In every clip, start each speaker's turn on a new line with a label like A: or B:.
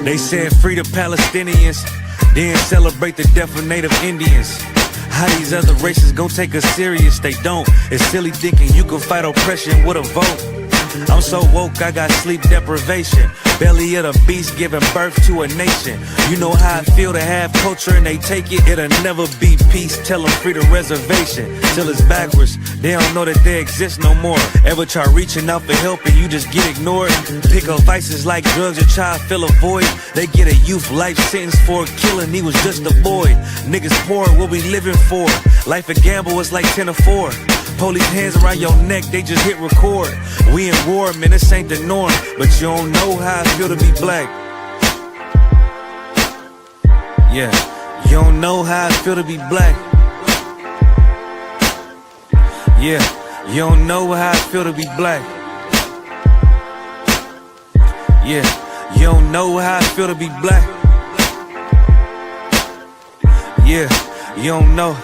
A: They said free the Palestinians, then celebrate the death of native Indians. How these other races gon' take us serious? They don't. It's silly thinking you can fight oppression with a vote. I'm so woke, I got sleep deprivation. Belly of the beast giving birth to a nation. You know how I feel to have culture and they take it. It'll never be peace, tell them free the reservation. Till it's backwards, they don't know that they exist no more. Ever try reaching out for help and you just get ignored? Pick up vices like drugs or try to fill a void. They get a youth life sentence for a killing, he was just a boy. Niggas poor, what we living for? Life a gamble, it's like 10 or 4. Police hands around your neck, they just hit record. We in war, man, this ain't the norm. But you don't know how I feel to be black. Yeah, you don't know how I feel to be black. Yeah, you don't know how I feel to be black. Yeah, you don't know how I feel to be black. Yeah, you don't know.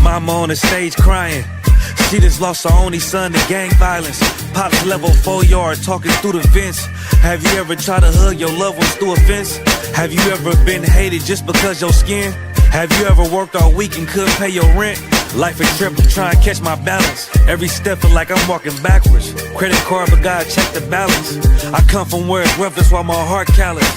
A: Mama on the stage crying. She just lost her only son to gang violence. Pops level 4 yard talking through the fence. Have you ever tried to hug your loved ones through a fence? Have you ever been hated just because your skin? Have you ever worked all week and couldn't pay your rent? Life a trip, I'm trying to catch my balance. Every step feel like I'm walking backwards. Credit card, but God check the balance. I come from where it's rough, that's why my heart callous.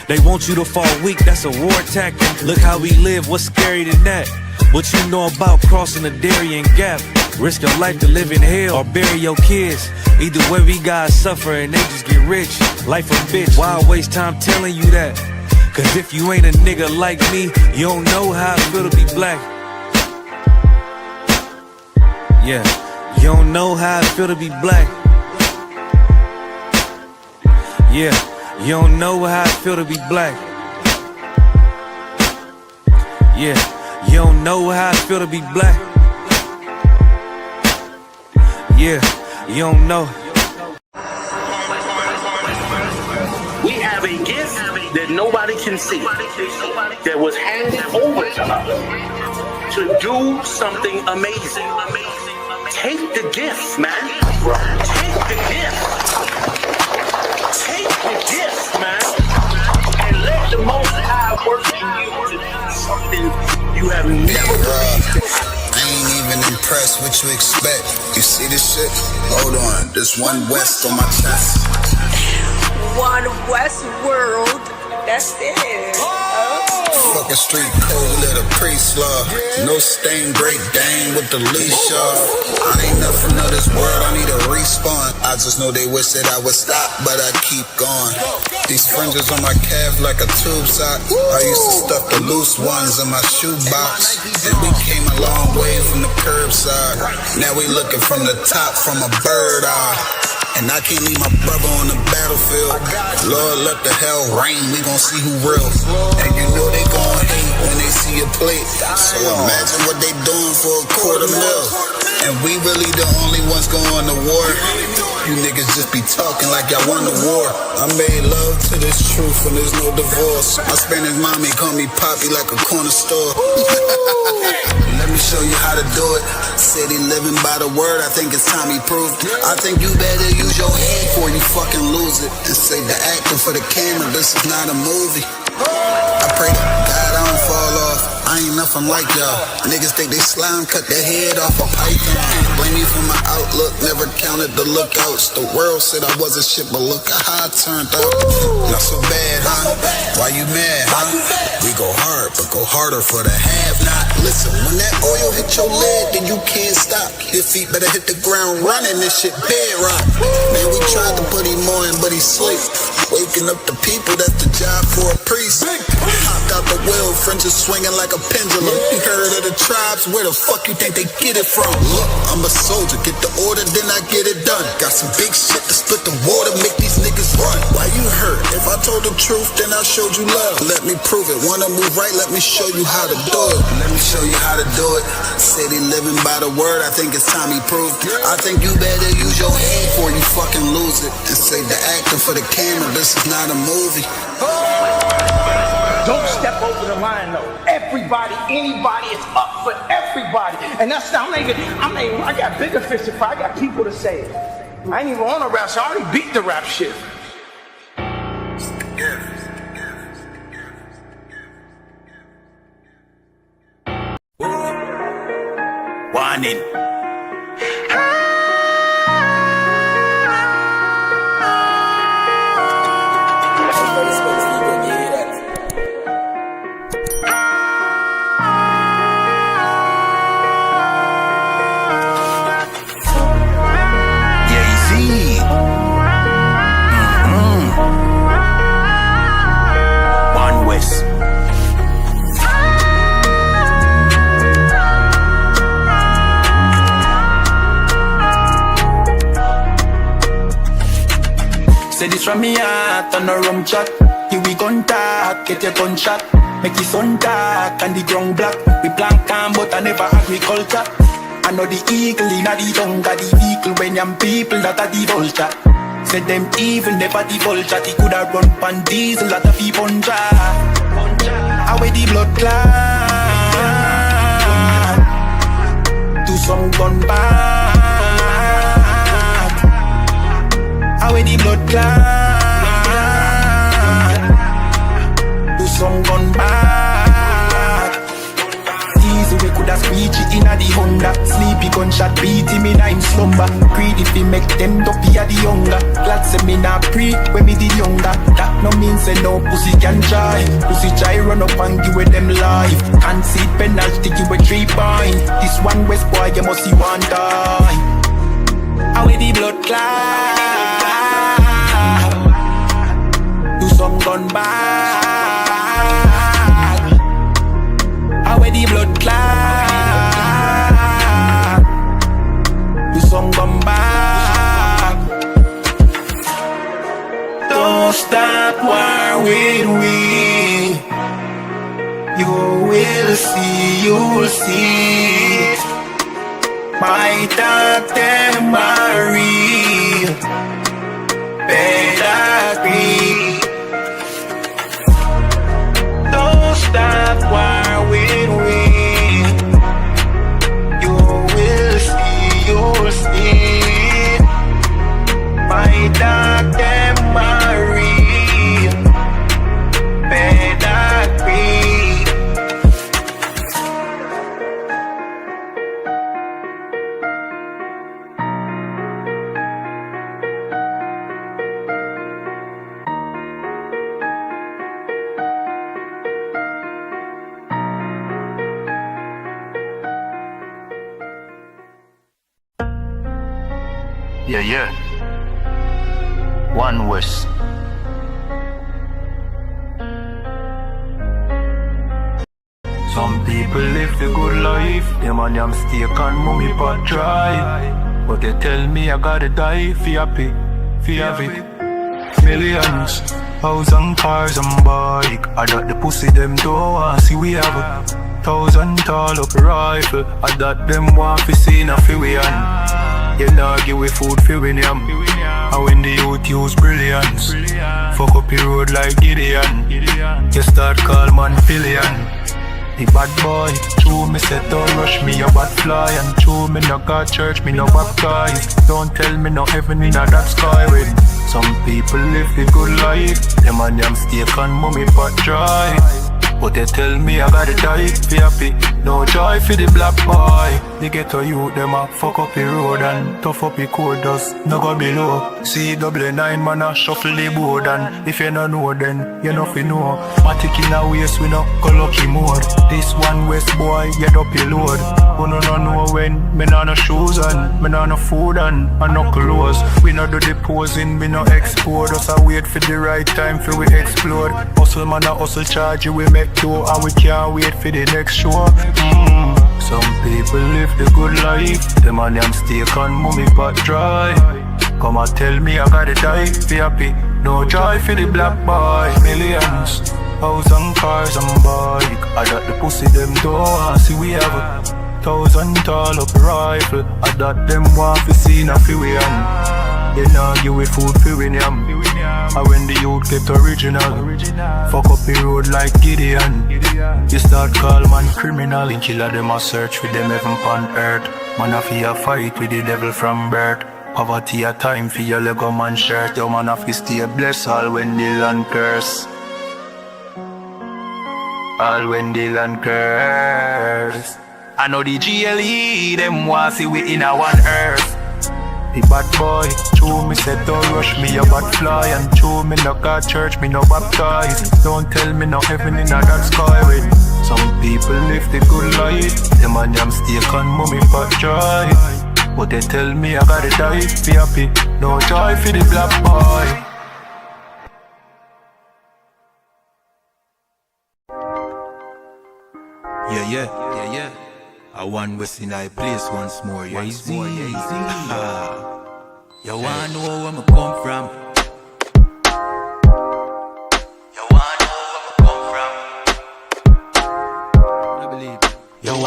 A: They want you to fall weak, that's a war tactic. Look how we live, what's scary than that? What you know about crossing the Darien Gap? Risk your life to live in hell or bury your kids. Either way we gotta suffer and they just get rich. Life a bitch, why I waste time telling you that? Cause if you ain't a nigga like me, you don't know how I feel to be black. Yeah, you don't know how I feel to be black. Yeah, you don't know how I feel to be black. Yeah, you don't know how I feel to be black. Yeah, you don't know.
B: We have a gift that nobody can see, that was handed over to us to do something amazing. Take the gift, man. Take the gift. Take the gift, man. And let the Most High work in you to do something you have never believed.
C: I ain't even impressed what you expect. You see this shit? Hold on, there's one West on my chest.
D: One West world, that's it.
C: Fucking street code, let a priest love. No stain, great Dane with the leash off. I ain't nothing of this world, I need a respawn. I just know they wish that I would stop, but I keep going. These fringes on my calf like a tube sock. I used to stuff the loose ones in my shoebox. And we came a long way from the curbside. Now we looking from the top from a bird eye. And I can't leave my brother on the battlefield. Lord, let the hell rain, we gon' see who real. And you know they gon' hate when they see a plate. So imagine what they doing for $250,000. And we really the only ones going to war. You niggas just be talking like y'all won the war. I made love to this truth and there's no divorce. My Spanish mommy call me Poppy like a corner store. Let me show you how to do it. Said he living by the word, I think it's time he proved. I think you better use your head before you fucking lose it. And say the acting for the camera, this is not a movie. I pray to God I don't fall off. I ain't nothing like y'all. Niggas think they slime, cut their head off a python. Blame me for my outlook, never counted the lookouts. The world said I wasn't shit, but look how I turned out. Not so bad, huh? Why you mad, huh? We go hard, but go harder for the have-not. Listen, when that oil hit your leg, then you can't stop. Your feet better hit the ground running, this shit bedrock. Man, we tried to put him on, but he sleep. Waking up the people, that's the job for a priest. Hopped out the wheel, fringes swinging like a pendulum. You heard of the tribes, where the fuck you think they get it from? Look, I'm a soldier, get the order, then I get it done. Got some big shit to split the water, make these niggas run. Why you hurt? If I told the truth, then I showed you love. Let me prove it, wanna move right, let me show you how to do it. Let me show you how to do it. Said he living by the word, I think it's time he proved. I think you better use your head before you fucking lose it. And say the acting for the camera, this is not a movie.
E: Don't step over the line though. Everybody, anybody, it's up for everybody. And that's not, I got bigger fish to fry. I got people to say it. I ain't even on a rap, so I already beat the rap shit.
C: It's the gift.
F: Say this from me heart on a rum chat. Here we gun talk, get your gun shot. Make it sun dark and the ground black. We plant calm but I never agriculture. I know the eagle in the tongue, the vehicle when young people that are the vulture. Said them evil never the vulture. They coulda run pan diesel that a fee puncher. Away the blood clot to some gun back. Away the blood clot to some gun back. Easy we coulda screech it inna the Honda. Sleepy gunshot beat him inna him slumber. Greedy fi make them dopey a the younger. Glad say me nah pre when me the younger. That no mean say no pussy can try. Pussy try run up and give with them life. Concede penalty give with 3 points. This one West boy you must see one die. Away the blood clot do some gun back. Away the blood clot do some gun back. Don't stop war with we. You will see, you'll see. My dark them are real. Better agree. Don't stop war with we. You will see, you'll see. My dark them are real. Better agree. Yeah. One West. Some people live the good life. Them and them steak and mummy pot dry. But they tell me I gotta die for happy, for have it. Millions, house and cars and bike. I got the pussy them don't want see we have a 1,000 tall up rifle. I got them want fi see na fi we and. You nah give we food fi win yam. And when the youth use brilliance, fuck up the road like Gideon. You start call man pillion. The bad boy, true me say don't rush me a bad fly. And true me no got church, me no baptize. Don't tell me no heaven in a that sky when some people live the good life. Them and them steak and mummy pot dry. But they tell me I gotta die for happy. No joy for the black boy. The ghetto youth them a fuck up the road and tough up the code dust. No go below. See double 9 man a shuffle the board. And if you no know then you no fi know. Matic in a waist we no go lucky mode. This one West boy get up your load. Who no know when me no no shoes and me no no food and no clothes. We no do the posing, we no explode. Just a wait for the right time for we explode. Hustle man a hustle charge you we make do and we can't wait for the next show. Some people live the good life. Them and them steak and mummy pot dry. Come and tell me I gotta die for happy. No joy for the black boy. Millions, house and cars and bike. I got the pussy them don't want see we have a 1,000 tall up rifle. I got them want fi see na fi we and. They nah give we food fi win yam. And when the youth get original, fuck up the road like Gideon. You start call man criminal. In killer them a search for them heaven on earth. Man a fi fight with the devil from birth. Poverty a time for your Lego man shirt. Your man a fi stay blessed all when the land curse. All when the land curse. I know the GLE them want see we in a one earth. The bad boy, true me said don't rush me a bad fly. And true me no got church, me no baptize. Don't tell me no heaven in a that sky when some people live the good life. Them and them steak and mummy pot dry. But they tell me I gotta die for happy. No joy for the black boy. Yeah. I want West in I place once more, easy. You wanna know where I come from?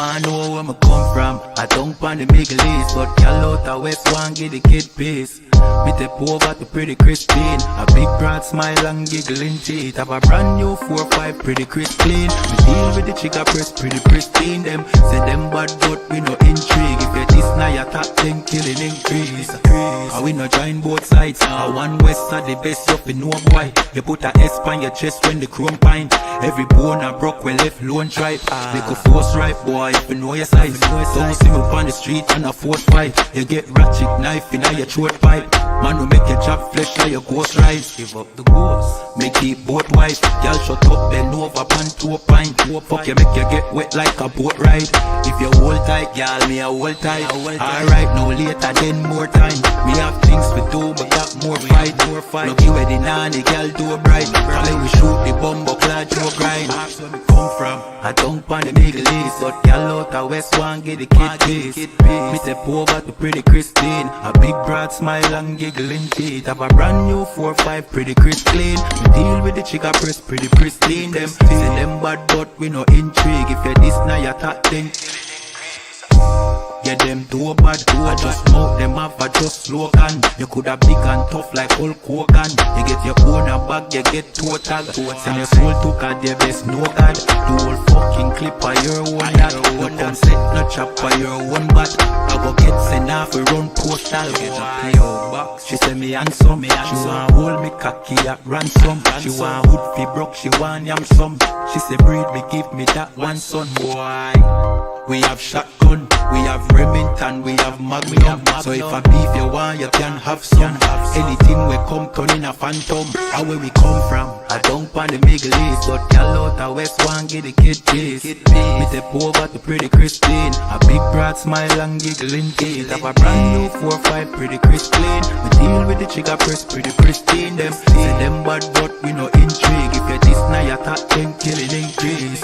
F: wanna know where me come from. I don't pan the Middle East, but y'all out the West want get the kid peace. Me take over to pretty Christine. A big broad smile and giggling teeth. Have a brand new 4-5 pretty crisp clean. Me deal with the chica press pretty pristine. Them say them bad but we no intrigue. If you this now your top 10 killing increase. And we no join both sides. One west are the best you fi know boy. You put a S on your chest when the chrome pine. Every bone a broke when left lone tribe. Little force right boy if you know your size. Don't see me on the street and a force fight. You get ratchet knife in your throat pipe. Man will make your job flesh like your ghost rise. Give up the ghost, make it boat wife. Y'all shut up, bend over, pan to a pint. Fuck you, make you get wet like a boat ride. If you hold tight, y'all, me a hold tight. Alright, no later, then more time. Me have things to do, but got more fight. Lucky where the nanny, y'all do a bright. Then we shoot the bumbo clad, you grind. That's where we come from. I don't pan the Middle East, but y'all out the West want get the kid peace. Me step over to pretty Christine. A big broad smile and giggling teeth. Have a brand new 4-5 pretty crisp clean. We deal with the chica press pretty pristine. Them say them bad but we no intrigue. If you this now your top 10. Yeah, them do bad, I just mouth them up, I just slogan. You coulda big and tough like Hulk Hogan. You get your own a bag, you get total. Send your soul to God, the best no God. The whole fucking clip of your own that. No come set, no chop of your own bat. I go get sent off, we run postal. Get a PO box. She say me handsome, she want hold me cocky at ransom. She want hood fi broke, she want yam some. She say breed me, give me that one son, boy. We have shotgun, we have Remington, we have Magnum. So if a beef you want, you can have some. Anything we come turn in a phantom. How where we come from? I don't pan the Middle East, but y'all out the West want get the kid peace. Me step over to pretty Christine. A big broad smile and giggling teeth. Have a brand new 4-5 pretty crisp clean. We deal with the chica press pretty pristine. Them say them bad but we no intrigue. If you this now your top 10 killing increase.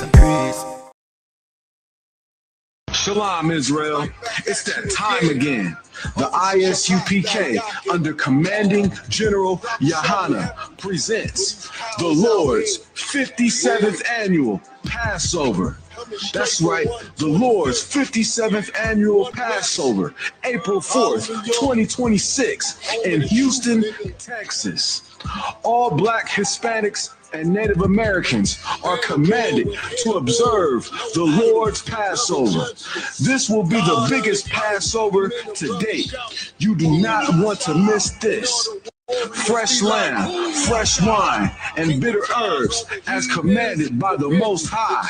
G: Shalom, Israel. It's that time again. The I.S.U.P.K. under Commanding General YAHANNA presents the Lord's 57th Annual Passover. That's right, the Lord's 57th Annual Passover, April 4th, 2026 in Houston, Texas. All Black, Hispanics, and Native Americans are commanded to observe the Lord's Passover. This will be the biggest Passover to date. You do not want to miss this. Fresh lamb, fresh wine, and bitter herbs as commanded by the Most High.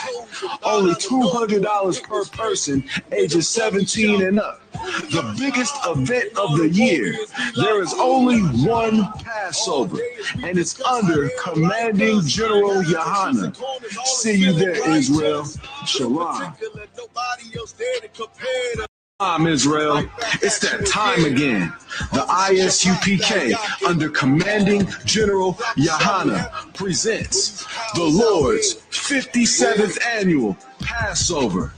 G: Only $200 per person, ages 17 and up. The biggest event of the year. There is only one Passover, and it's under Commanding General YAHANNA. See you there, Israel. Shalom. Israel. It's that time again. The I.S.U.P.K. under Commanding General YAHANNA presents the Lord's 57th Annual Passover.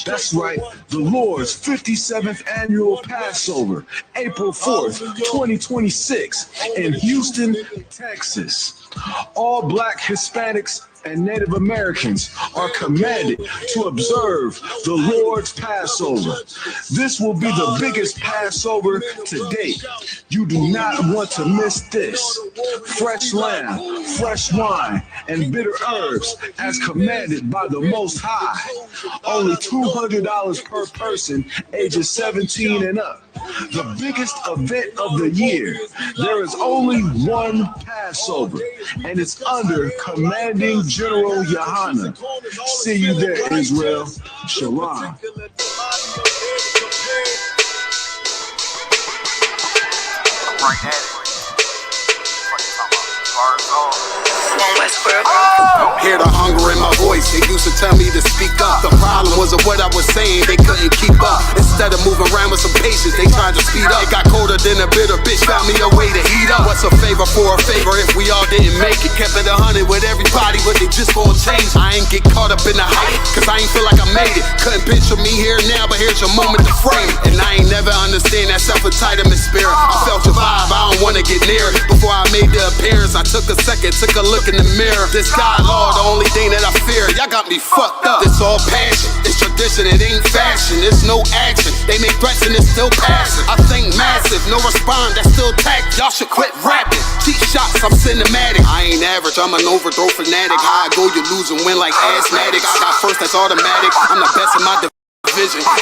G: That's right, the Lord's 57th Annual Passover, April 4th, 2026 in Houston, Texas. All Black, Hispanics, and Native Americans are commanded to observe the Lord's Passover. This will be the biggest Passover to date. You do not want to miss this. Fresh lamb, fresh wine, and bitter herbs as commanded by the Most High. Only $200 per person, ages 17 and up. The biggest event of the year. There is only one Passover, and it's under Commanding General YAHANNA. See you there, Israel. Shalom.
C: Hear the hunger in my voice, they used to tell me to speak up. The problem wasn't what I was saying, they couldn't keep up. Instead of moving around with some patience, they tried to speed up. It got colder than a bitter bitch, found me a way to heat up. What's a favor for a favor if we all didn't make it? Kept it 100 with everybody, but they just gon' change. I ain't get caught up in the hype, cause I ain't feel like I made it. Couldn't picture me here now, but here's your moment to frame it. And I ain't never understand that self-entitlement spirit. I felt your vibe, I don't wanna get near it. Before I made the appearance, I
H: took a second, took a look in the mirror. This God, Lord, the only thing that I fear. Y'all got me fucked up. This all passion, it's tradition, it ain't fashion. It's no action. They make threats and it's still passive. I think massive, no respond, that's still tact. Y'all should quit rapping. Cheap shots, I'm cinematic. I ain't average, I'm an overthrow fanatic. How I go, you lose and win like asthmatic. I got first, that's automatic. I'm the best in my division.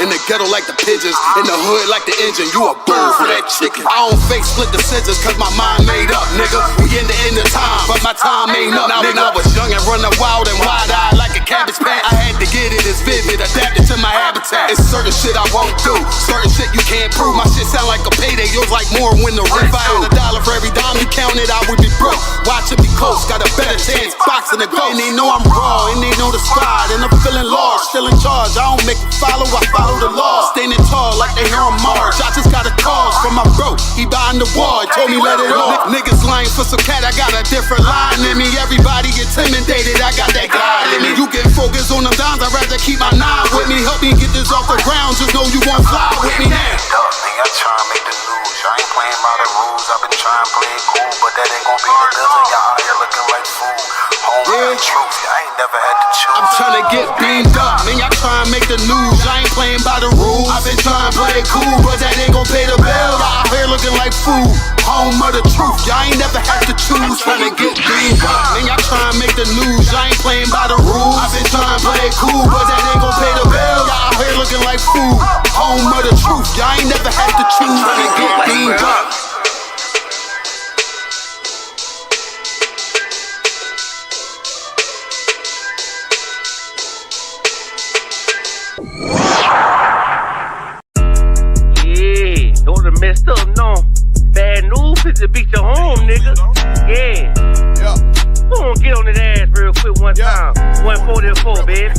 H: In the ghetto like the pigeons, in the hood like the engine. You a bird for that chicken. I don't fake split decisions cause my mind made up, nigga. We in the end of time, but my time ain't up, nigga. I was young and running wild and wide-eyed like a cabbage patch. I had to get it as vivid, adapted to my habitat. It's certain shit I won't do, certain shit you can't prove. My shit sound like a payday, yours like more when the rent. If I had $1 for every dime you counted, I would be broke. Watch it be close, got a better chance, boxing the ghost. And they know I'm raw, and they know the squad, and I'm feeling lost, still in charge. I don't make it follow, I follow the law. Standing tall like they hear on Mars. I just got a call from my bro, he behind the wall, told me let it off. Niggas lying for some cat, I got a different line in me. Everybody intimidated, I got that guy in me. You get focused on them dimes, I'd rather keep my nine with me. Help me get this off the ground, just know you won't fly with me now.
I: I try to make the news, I ain't playing by the rules. I've been trying to play it cool, but that ain't gon' be the bills. And y'all out here looking like fool. Home the truth, I ain't never had to choose.
H: I'm trying to get beamed up, man, y'all try to make the news. I ain't playing by the rules. I've been trying to play it cool, but that ain't gon' pay the bill. Y'all out here looking like fool. Home of the truth, y'all ain't never had to choose. Trying to get beamed up, man, y'all trying to make the news. I ain't playing by the rules. I've been trying to play it cool, but that ain't gon' pay the bill. Y'all out here looking like fool. Home of the truth, y'all ain't never had to choose. Trying to get beamed up.
J: Messed up, no. Bad news is to beat your home, nigga. Yeah. Go on, get on that ass real quick one time. 144, baby.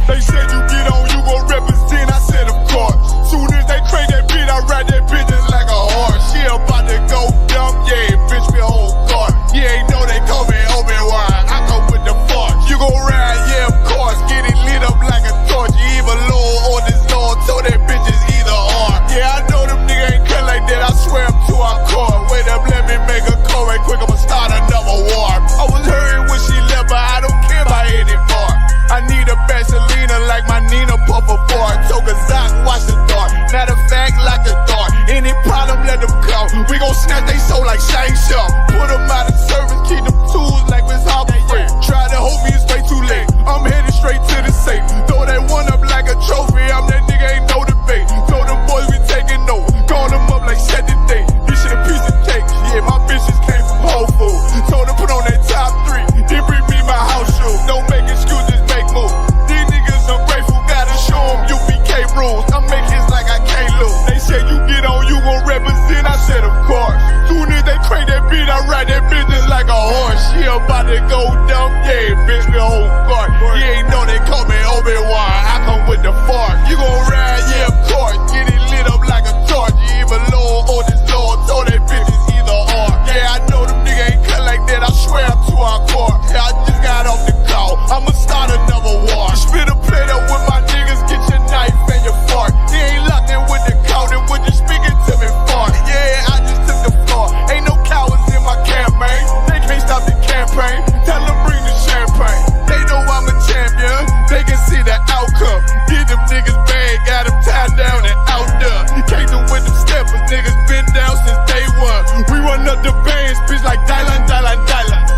K: They said you get on, you gon' represent. I said, of course. Soon as they crank that beat, I ride that bitch just like a horse. She about to go dumb, yeah, bitch, me whole car. You ain't know they call me Obi-Wan. I come with the force. You gon' ride, yeah, of course. Get it lit up like a torch. You even low on this Lord, so that bitch is either or. Yeah, I know them niggas ain't cut like that. I swear I'm to our core. Wait up, let me make a call right quick. I'ma start another war. I was hurting when she left, but I don't care about any part. I need a Baselina like my Nina Puffer bar. Took a Zoc, watch the dark. Matter of fact, like the dark. Any problem, let them come. We gon' snatch they soul like Shane Sharp. Put them out of service, keep them tools like Miss Harper. Try to hold me, it's way too late. I'm headed straight to the safe. Throw that one up like a trophy. I'm that nigga, ain't no debate. Told them boys we taking over. Call them up like set the date. This shit a piece of cake. Yeah, my bitches came from Whole Foods. Told them put on that top 3. Then bring me my house shoes. Don't make excuses, make moves. These niggas ungrateful, gotta show them U.P.K rules. I make hits like I can't lose. They said you get on, you gon' represent. I said of course. Soon as they crank that beat, I ride that bitch just like a horse. She about to go dumb, yeah, bitch, me whole guard. You ain't know they call me Obi-Wan. I come with the fork. You gon' ride, yeah, of course. Get it lit up like a torch. You even low on this Lord, so that bitch is either or. Yeah, I know them niggas ain't cut like that. I swear I'm to our core. Yeah, I just got off the call. I'ma start another war. Spit a plate up with my niggas, get your knife and your fork. You ain't locked in with the count and when you speaking to me fart. Yeah, I just took the floor. Ain't no cowards in my campaign. They can't stop the campaign. Tell them bring the champagne. They know I'm a champion. They can see the outcome. Get them niggas bad, got them tied down and out there. Can't do with them steppers, niggas been down since day one. We run up the bands, bitch, like Dylan.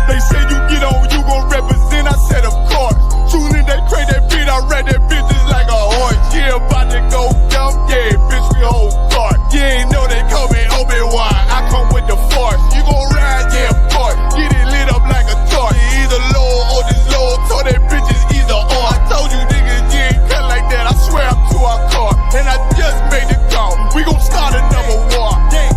K: They say you get on, you gon' represent. I said of course. Soon as they crank that beat, I ride that bitch just like a horse. Yeah, about to go dumb, yeah, bitch, we whole guard. You ain't know they call me Obi-Wan. I come with the force. You gon' ride, yeah, of course. Get it lit up like a torch. You either low or this low, so that bitch is either or. I told you niggas, you ain't cut like that. I swear I'm to our car. And I just made the call. We gon' start another war. Yeah.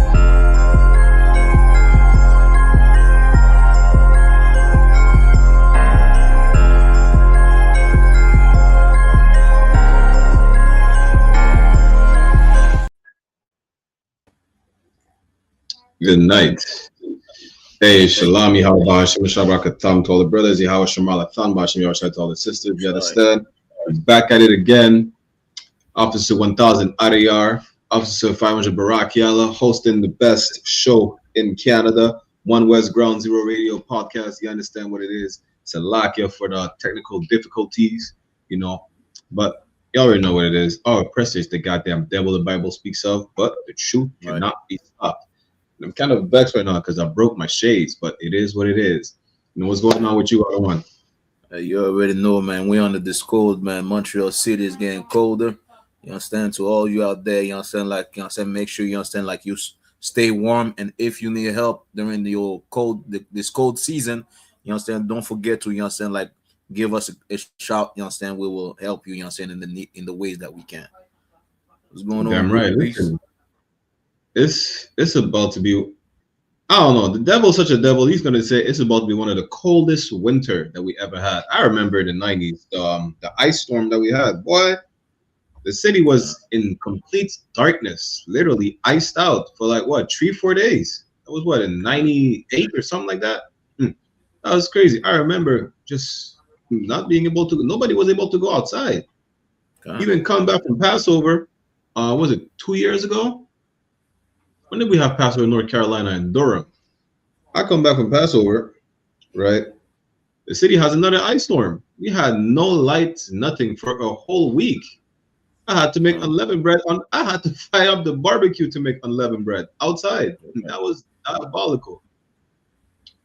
L: Good night. Hey, Shalom, Yahweh, Shem Shabakatam to all the brothers, Yahweh Shemalatham, Bashem Yahweh to all the sisters. You understand? We're back at it again. Officer 1000 Ariyar, Officer 500 Barak Yalla, hosting the best show in Canada One West Ground Zero Radio podcast. You understand what it is. It's a lack for the technical difficulties, you know. But you already know what it is. Our oppressor is the goddamn devil the Bible speaks of, but the truth cannot be stopped. And I'm kind of vexed right now because I broke my shades, but it is what it is. You know what's going on with you, other one?
M: You already know, man. We under this cold, man. Montreal City is getting colder. You understand? To all you out there, you understand? Like, you understand? Make sure you understand, like, you stay warm. And if you need help during the old cold, this cold season, you understand? Don't forget to, you understand? Like, give us a shout. You understand? We will help you. You understand? In the ways that we can. What's going on?
L: Damn right. Listen, it's about to be. I don't know. The devil's such a devil. He's gonna say it's about to be one of the coldest winter that we ever had. I remember in the 90s, the ice storm that we had. Boy, the city was in complete darkness, literally iced out for like what 3-4 days. That was what in 98 or something like that. That was crazy. I remember just not being able to. Nobody was able to go outside. Even come back from Passover. Was it 2 years ago? When did we have Passover in North Carolina and Durham? I come back from Passover, right? The city has another ice storm. We had no lights, nothing for a whole week. I had to make unleavened bread. I had to fire up the barbecue to make unleavened bread outside. That was diabolical.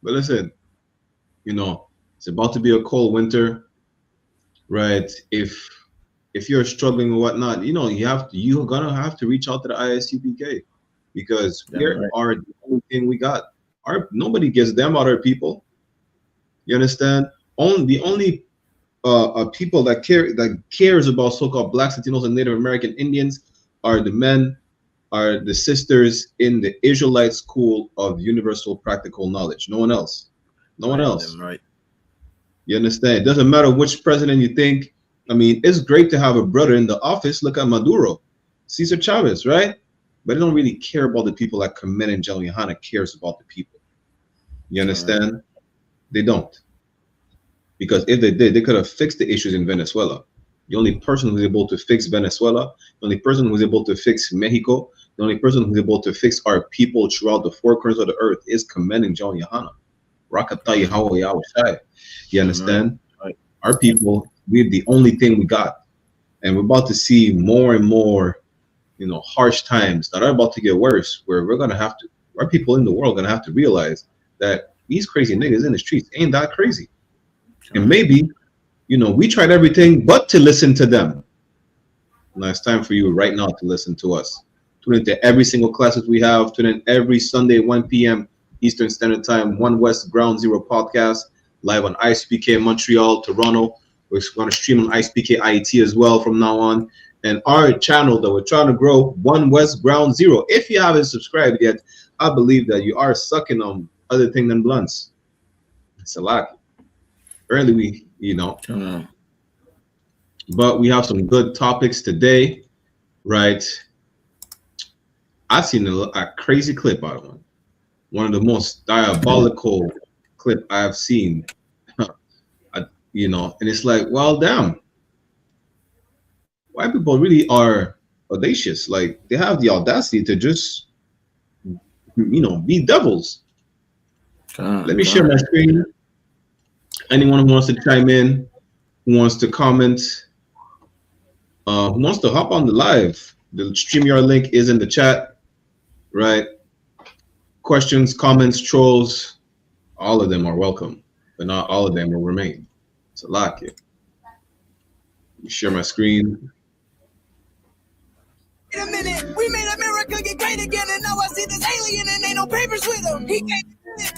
L: But listen, you know, it's about to be a cold winter, right? If you're struggling or whatnot, you know, you're gonna have to reach out to the I.S.U.P.K. because we are the only thing we got. Nobody gives them other people. You understand? The only people that cares about so-called Blacks, Latinos, and Native American Indians are the men, are the sisters in the Israelite school of universal practical knowledge. No one else. No one else.
M: Right.
L: You understand? It doesn't matter which president you think. I mean, it's great to have a brother in the office. Look at Maduro, Cesar Chavez, right? But they don't really care about the people like Carmen and Jelly YAHANNA cares about the people. You understand? They don't. Because if they did, they could have fixed the issues in Venezuela. The only person who's able to fix Venezuela, the only person who's able to fix Mexico, the only person who's able to fix our people throughout the four corners of the earth is Carmen and Jelly YAHANNA. Rakata Yahweh Yahweh. You understand?
M: Right.
L: Our people, we're the only thing we got. And we're about to see more and more, you know, harsh times that are about to get worse, where we're gonna have to, our people in the world are gonna have to realize that these crazy niggas in the streets ain't that crazy. And maybe, you know, we tried everything but to listen to them. Now it's time for you right now to listen to us. Tune into every single classes we have. Tune in every Sunday, 1 p.m. Eastern Standard Time, One West Ground Zero podcast, live on I.S.U.P.K. Montreal, Toronto. We're going to stream on I.S.U.P.K. IET as well from now on. And our channel that we're trying to grow, One West Ground Zero. If you haven't subscribed yet, I believe that you are sucking on other thing than blunts. It's a lot. Early, you know. But we have some good topics today, right? I've seen a crazy clip out of one. One of the most diabolical clip I've seen. You know, and it's like, well, damn. White people really are audacious. Like, they have the audacity to just, you know, be devils. Let me share my screen. Anyone who wants to chime in, who wants to comment, who wants to hop on the live, the StreamYard link is in the chat, right? Questions, comments, trolls, all of them are welcome, but not all of them will remain. It's a lot here. Let me share my screen.
N: Wait a minute, we made America get great again, and now I see this alien and ain't no papers with him. He can't.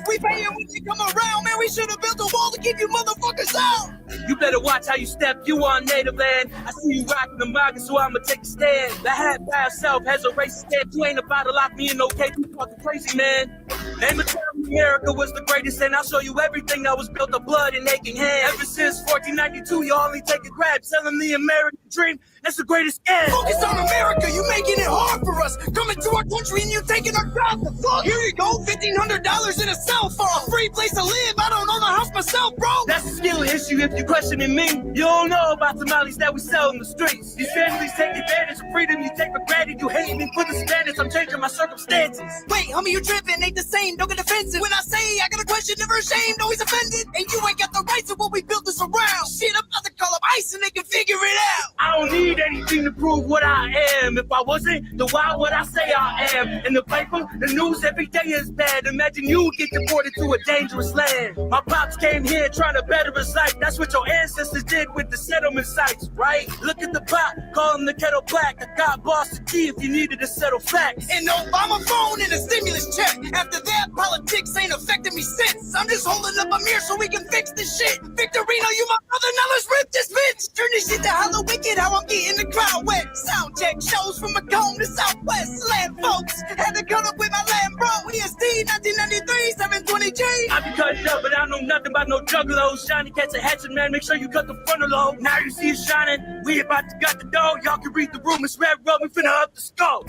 N: We pay him when they come around, man. We should have built a wall to keep you motherfuckers out.
O: You better watch how you step. You on native land. I see you rocking the MAGA, so I'ma take a stand. The hat by itself has a racist stamp. You ain't about to lock me in no cage. You fucking crazy, man. Name a time America was the greatest, and I'll show you everything that was built of blood and aching hands. Ever since 1492, you only take a grab, selling the American dream. That's the greatest scam.
N: Focus on America, you making it hard for us. Coming to our country and you taking our jobs. The fuck? Here you go, $1,500 in a cell phone. A free place to live. I don't own a house myself, bro.
O: That's a skill issue if you're questioning me. You don't know about tamales that we sell in the streets. These families take advantage of freedom you take for granted. You hate me for the standards, I'm changing my circumstances.
N: Wait, homie, you tripping, ain't the same, don't get defensive. When I say I got a question, never ashamed, always offended. And you ain't got the rights to what we built this around. Shit, I'm about to call up ICE and they can figure it out.
O: I don't need anything to prove what I am. If I wasn't, then why would I say I am? In the paper, the news every day is bad. Imagine you get deported to a dangerous land. My pops came here trying to better his life. That's what your ancestors did with the settlement sites, right? Look at the pot, call him the kettle black. I got boss the key if you needed to settle facts.
N: An Obama phone and a stimulus check. After that, politics ain't affected me since. I'm just holding up a mirror so we can fix this shit. Victorino, you my brother, now let's rip this bitch. Turn this shit to Hollow Wicked, how I'm getting the crowd wet. Sound check shows from Macomb to Southwest. Land folks, had to cut up with my land bro. ESD 1993, 720G.
O: I be cutting up, but I know nothing about no juggalos. Shiny cats and hatchet, man, make sure you cut the frontal lobe. Now you see it shining, we about to gut the door. Y'all can read the room, it's red rub, we finna up the skull.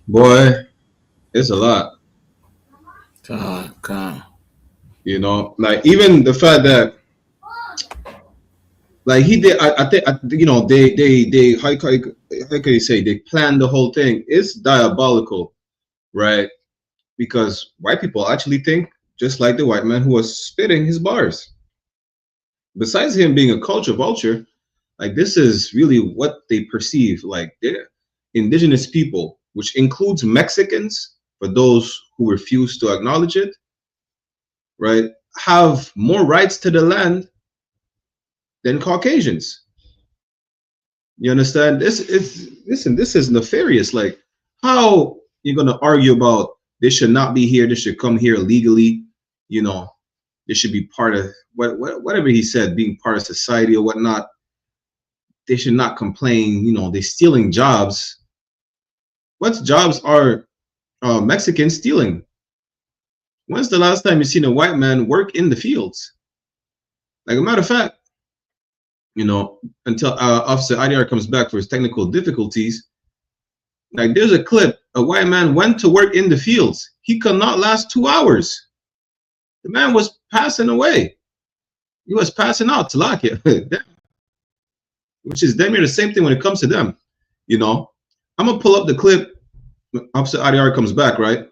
L: Boy, it's a lot.
M: Come.
L: You know, like even the fact that, like he did, I think, you know, they how can you say, they planned the whole thing. It's diabolical, right? Because white people actually think just like the white man who was spitting his bars. Besides him being a culture vulture, like this is really what they perceive, like they're indigenous people, which includes Mexicans, for those who refuse to acknowledge it, right, have more rights to the land than Caucasians. You understand? This is nefarious. Like, how you're gonna argue about this should not be here, this should come here legally, you know, this should be part of whatever he said, being part of society or whatnot. They should not complain, you know, they're stealing jobs. What jobs are Mexicans stealing? When's the last time you seen a white man work in the fields? Like, a matter of fact, you know, until Officer IDR comes back for his technical difficulties, like there's a clip, a white man went to work in the fields. He could not last 2 hours. The man was passing away. He was passing out, Talakia. Which is damn near the same thing when it comes to them. You know, I'm gonna pull up the clip. Officer IDR comes back, right?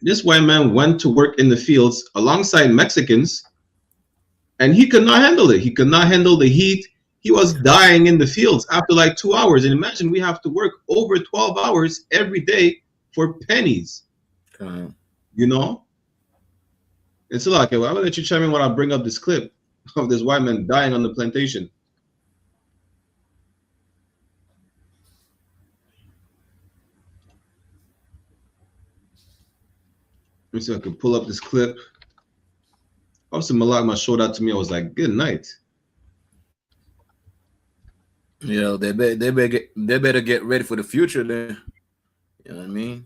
L: This white man went to work in the fields alongside Mexicans, and he could not handle it. He could not handle the heat. He was dying in the fields after like 2 hours. And imagine we have to work over 12 hours every day for pennies. You know? It's a lot. Okay, well, I'm gonna let you chime in when I bring up this clip of this white man dying on the plantation. Let me see if I can pull up this clip. Officer Malagma showed that to me. I was like, good night.
M: Yeah, they better get ready for the future then. You know what I mean?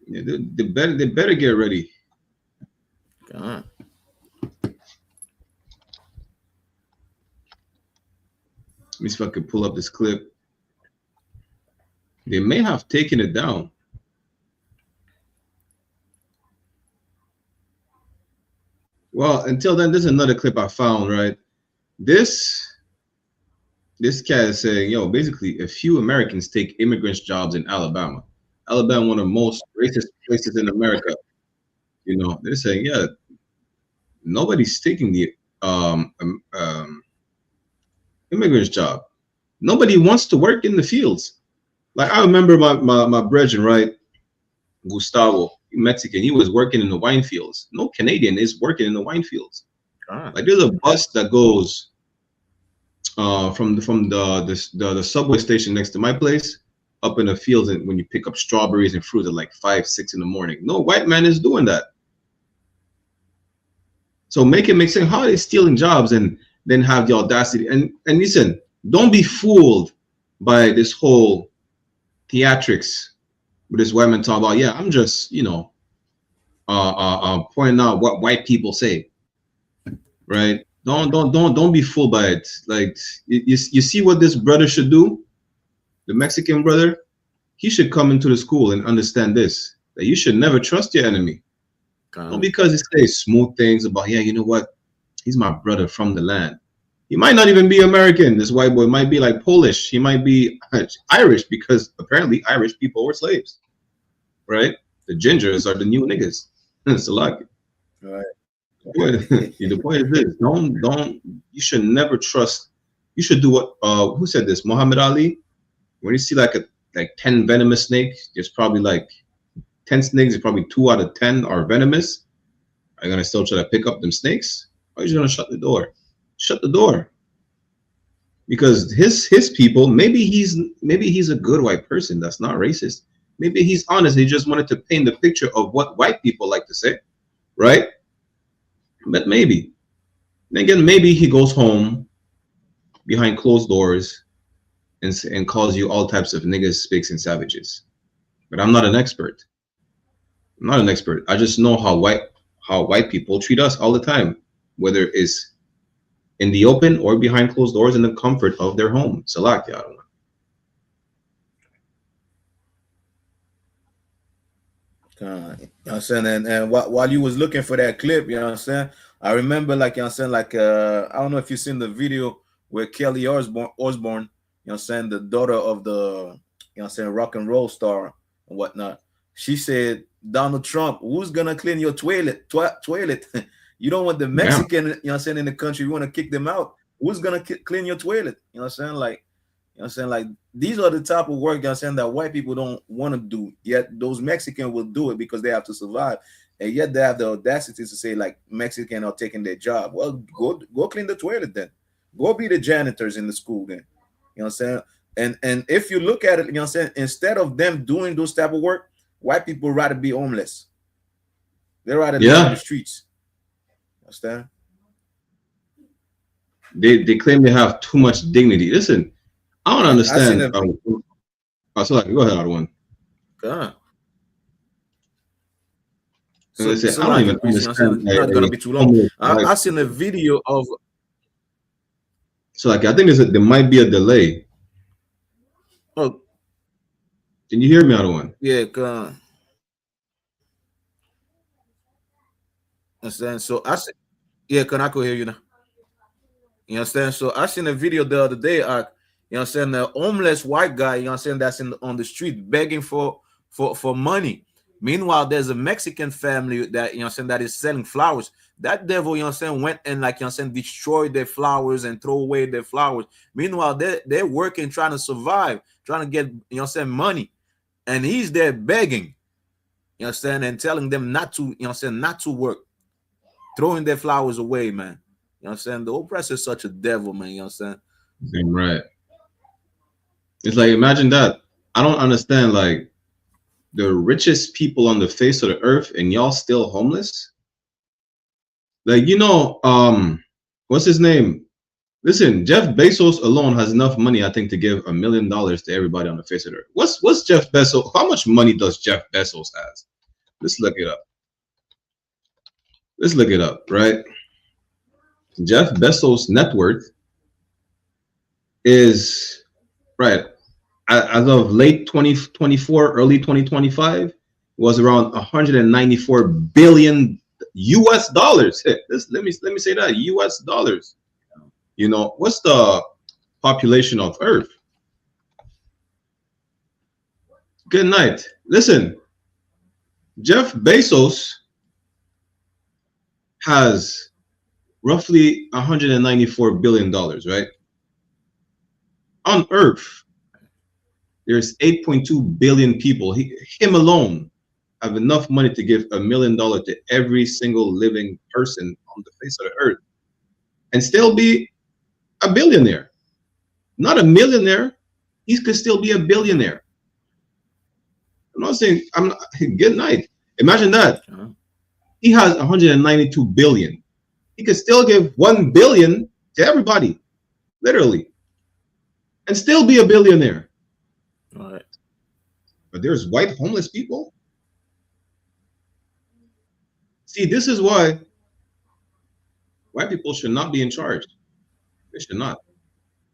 L: Yeah, they better get ready.
M: God.
L: Let me see if I can pull up this clip. They may have taken it down. Well, until then, there's another clip I found, right? This cat is saying, yo, basically, a few Americans take immigrants' jobs in Alabama. Alabama, one of the most racist places in America. You know, they're saying, yeah, nobody's taking the immigrants' job. Nobody wants to work in the fields. Like, I remember my brethren, right? Gustavo, Mexican, he was working in the wine fields. No Canadian is working in the wine fields. Like, there's a bus that goes from the subway station next to my place up in the fields, and when you pick up strawberries and fruit at like 5, 6 in the morning. No white man is doing that. So make it make sense. How are they stealing jobs and then have the audacity? And listen, don't be fooled by this whole theatrics with this white man talking about, yeah, I'm just, you know, pointing out what white people say. right? Don't be fooled by it. Like you see what this brother should do, the Mexican brother. He should come into the school and understand this, that you should never trust your enemy. Not because he says smooth things about, yeah, you know what? He's my brother from the land. He might not even be American. This white boy might be like Polish. He might be Irish, because apparently Irish people were slaves, right? The gingers are the new niggas. It's a lot.
M: Right.
L: The point is this: you should never trust. You should do what? Who said this? Muhammad Ali. When you see like 10 venomous snakes, there's probably like 10 snakes. There's probably 2 out of 10 are venomous. Are you gonna still try to pick up them snakes? Or are you just gonna shut the door? Shut the door. Because his people, maybe he's a good white person that's not racist. Maybe he's honest. He just wanted to paint the picture of what white people like to say, right? But maybe. And again, maybe he goes home behind closed doors and calls you all types of niggas, spics, and savages. But I'm not an expert. I'm not an expert. I just know how white people treat us all the time, whether it's in the open or behind closed doors in the comfort of their home. Salak, I don't know.
M: You know what I'm saying? And while you was looking for that clip, you know what I'm saying, I remember, like, you know what I'm saying, like, I don't know if you've seen the video where Kelly Osbourne, you know what I'm saying, the daughter of the, you know what I'm saying, rock and roll star and whatnot. She said, Donald Trump, who's gonna clean your toilet? You don't want the Mexican, you know what I'm saying, in the country. You want to kick them out. Who's gonna clean your toilet? You know what I'm saying? Like, you know what I'm saying? Like, these are the type of work, you know what I'm saying, that white people don't want to do. Yet those Mexicans will do it because they have to survive. And yet they have the audacity to say, like, Mexican are taking their job. Well, go clean the toilet then. Go be the janitors in the school then. You know what I'm saying? And if you look at it, you know what I'm saying, instead of them doing those type of work, white people rather be homeless. They rather be on the streets. Understand?
L: They claim they have too much dignity. Listen, I don't understand. So like, go ahead, other one.
M: God.
L: So I don't even understand.
M: Not gonna be too long. I seen a video of.
L: So like, I think there might be a delay.
M: Oh,
L: can you hear me, other one?
M: Yeah, God. Understand? So I said, yeah, can I could hear you now? You understand? So I seen a video the other day. You know what I'm saying, the homeless white guy, you know what I'm saying, that's on the street begging for money. Meanwhile, there's a Mexican family that, you know what I'm saying, that is selling flowers. That devil, you know what I'm saying, went and, like, you know what I'm saying, destroyed their flowers and throw away their flowers. Meanwhile, they're working, trying to survive, trying to get, you know what I'm saying, money. And he's there begging, you know what I'm saying, and telling them not to, you know what I'm saying, not to work, throwing their flowers away, man. You know what I'm saying? The oppressor is such a devil, man. You know what I'm saying?
L: Damn right. It's like, imagine that. I don't understand, like, the richest people on the face of the earth and y'all still homeless. Like, you know, what's his name? Listen, Jeff Bezos alone has enough money, I think, to give $1 million to everybody on the face of the earth. What's Jeff Bezos? How much money does Jeff Bezos has? Let's look it up. Let's look it up, right? Jeff Bezos' net worth is, right, as of late 2024, early 2025, was around 194 billion US dollars. Let me say that, US dollars. You know, what's the population of Earth? Good night. Listen, Jeff Bezos has roughly $194 billion, right? On Earth, there's 8.2 billion people. Him alone have enough money to give $1 million to every single living person on the face of the earth and still be a billionaire. Not a millionaire. He could still be a billionaire. I'm not saying, good night. Imagine that. He has 192 billion. He could still give 1 billion to everybody, literally, and still be a billionaire.
M: All right.
L: But there's white homeless people. See, this is why White people should not be in charge. They should not.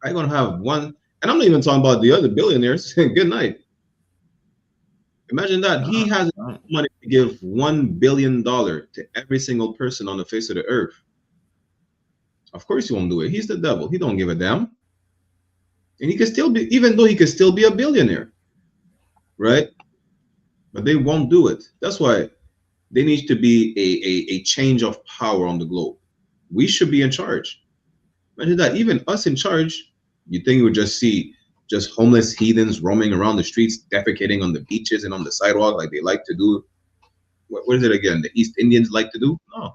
L: I'm gonna have one, and I'm not even talking about the other billionaires. Good night. Imagine that he has money to give $1 billion to every single person on the face of the earth. Of course he won't do it. He's the devil. He don't give a damn. And he can still be, even though he could still be a billionaire, right? But they won't do it. That's why there needs to be a change of power on the globe. We should be in charge. Imagine that. Even us in charge, you think we would just see just homeless heathens roaming around the streets, defecating on the beaches and on the sidewalk like they like to do. What is it again? The East Indians like to do? No.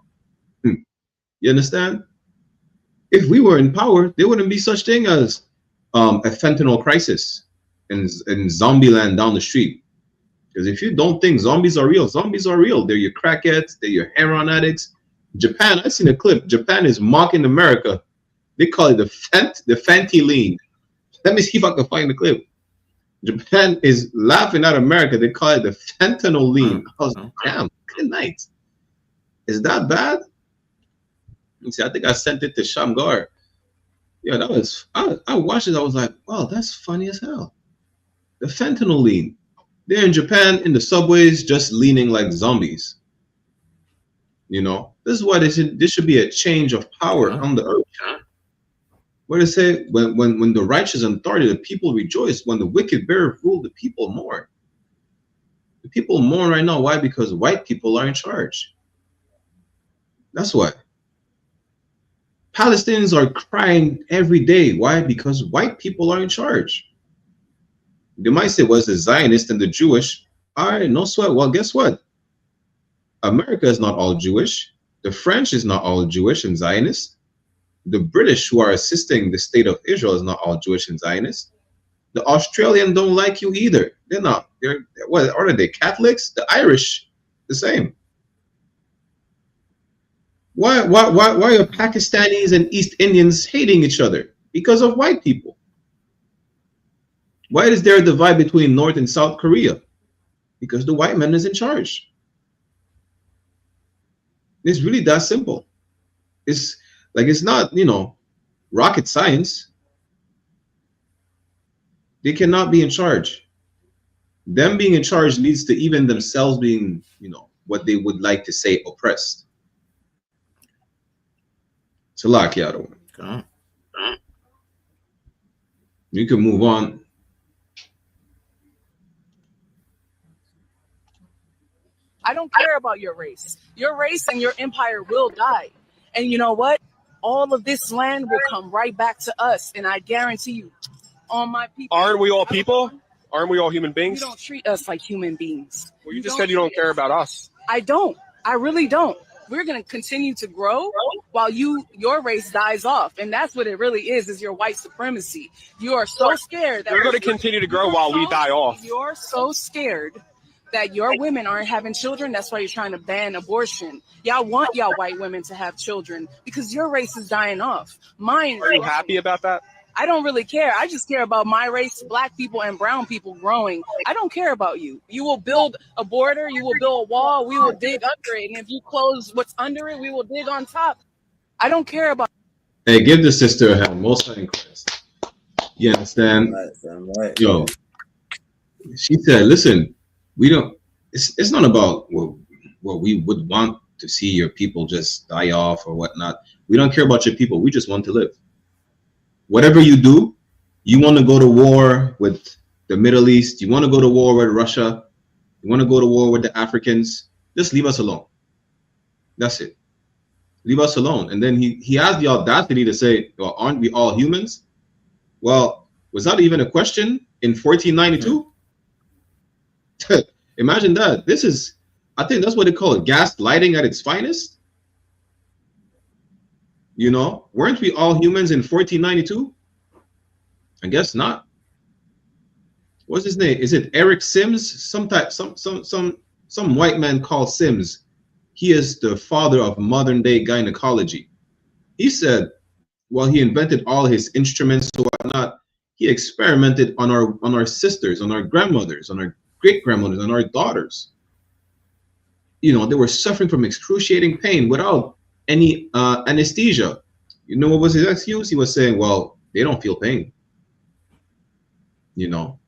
L: You understand? If we were in power, there wouldn't be such thing as a fentanyl crisis in zombie land down the street. Because if you don't think zombies are real, zombies are real. They're your crackheads, they're your heroin addicts. Japan, I've seen a clip. Japan is mocking America. They call it the fentanyl. Let me see if I can find the clip. Japan is laughing at America. They call it the fentanyl lean. I was like, damn, good night. Is that bad? You see, I think I sent it to Shamgar. Yeah, that was, I watched it. I was like, wow, that's funny as hell. The fentanyl lean. They're in Japan in the subways just leaning like zombies. You know, this is why this should be a change of power on the earth. What do they say? When the righteous and authority, the people rejoice. When the wicked bear rule, the people mourn. The people mourn right now. Why? Because white people are in charge. That's why. Palestinians are crying every day. Why? Because white people are in charge. They might say, was the Zionist and the Jewish? All right, no sweat. Well, guess what? America is not all Jewish. The French is not all Jewish and Zionist. The British who are assisting the state of Israel is not all Jewish and Zionist. The Australians don't like you either. They're not. They're what are they? Catholics? The Irish, the same. Why are Pakistanis and East Indians hating each other? Because of white people. Why is there a divide between North and South Korea? Because the white man is in charge. It's really that simple. It's like, it's not, you know, rocket science. They cannot be in charge. Them being in charge leads to even themselves being, you know, what they would like to say, oppressed. Salakia. You can move on.
P: I don't care about your race. Your race and your empire will die. And you know what? All of this land will come right back to us. And I guarantee you, all my people.
Q: Aren't we all people? Aren't we all human beings?
P: You don't treat us like human beings.
Q: Well, you just said you don't care about us.
P: I don't. I really don't. We're going to continue to grow while your race dies off. And that's what it really is your white supremacy. You are so scared that
Q: we're going to continue to grow while we die off.
P: You're so scared that your women aren't having children. That's why you're trying to ban abortion. Y'all want y'all white women to have children because your race is dying off. Mine.
Q: Are you happy about that?
P: I don't really care. I just care about my race, black people and brown people growing. I don't care about you. You will build a border. You will build a wall. We will dig under it. And if you close what's under it, we will dig on top. I don't care about.
L: Hey, give the sister a hand. Most in Christ. You understand? Right. Yo, she said, listen, we don't, it's not about what we would want to see your people just die off or whatnot. We don't care about your people. We just want to live. Whatever you do, you want to go to war with the Middle East, you want to go to war with Russia, you want to go to war with the Africans, just leave us alone. That's it. Leave us alone. And then he has the audacity to say, well, aren't we all humans? Well, was that even a question in 1492? Imagine that. This is, I think that's what they call it, gaslighting at its finest. You know, weren't we all humans in 1492? I guess not. What's his name? Is it Eric Sims? Some white man called Sims. He is the father of modern day gynecology. He said, well, he invented all his instruments and whatnot. He experimented on our sisters, on our grandmothers, on our great-grandmothers, on our daughters. You know, they were suffering from excruciating pain without any anesthesia. You know what was his excuse? He was saying, well, they don't feel pain. You know,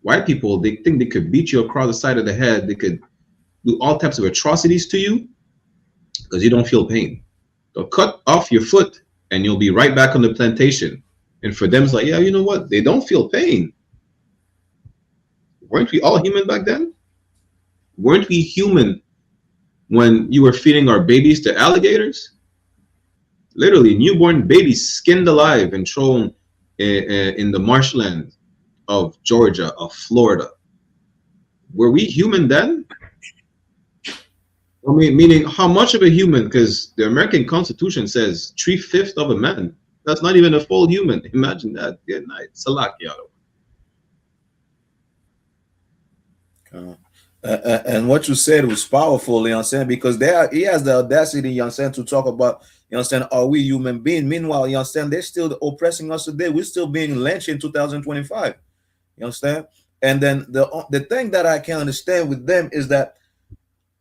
L: white people, they think they could beat you across the side of the head. They could do all types of atrocities to you because you don't feel pain. They'll cut off your foot and you'll be right back on the plantation. And for them, it's like, yeah, you know what? They don't feel pain. Weren't we all human back then? Weren't we human when you were feeding our babies to alligators? Literally, newborn babies skinned alive and thrown in the marshland of Georgia, of Florida. Were we human then? I mean, meaning how much of a human? Because the American Constitution says 3/5 of a man. That's not even a full human. Imagine that. Good night. Salakia.
M: And what you said was powerful, you know what I'm saying? Because he has the audacity, you know what I'm saying, to talk about, you know what I'm saying, are we human beings? Meanwhile, you know what I'm saying, they're still oppressing us today. We're still being lynched in 2025. You understand? And then the thing that I can understand with them is that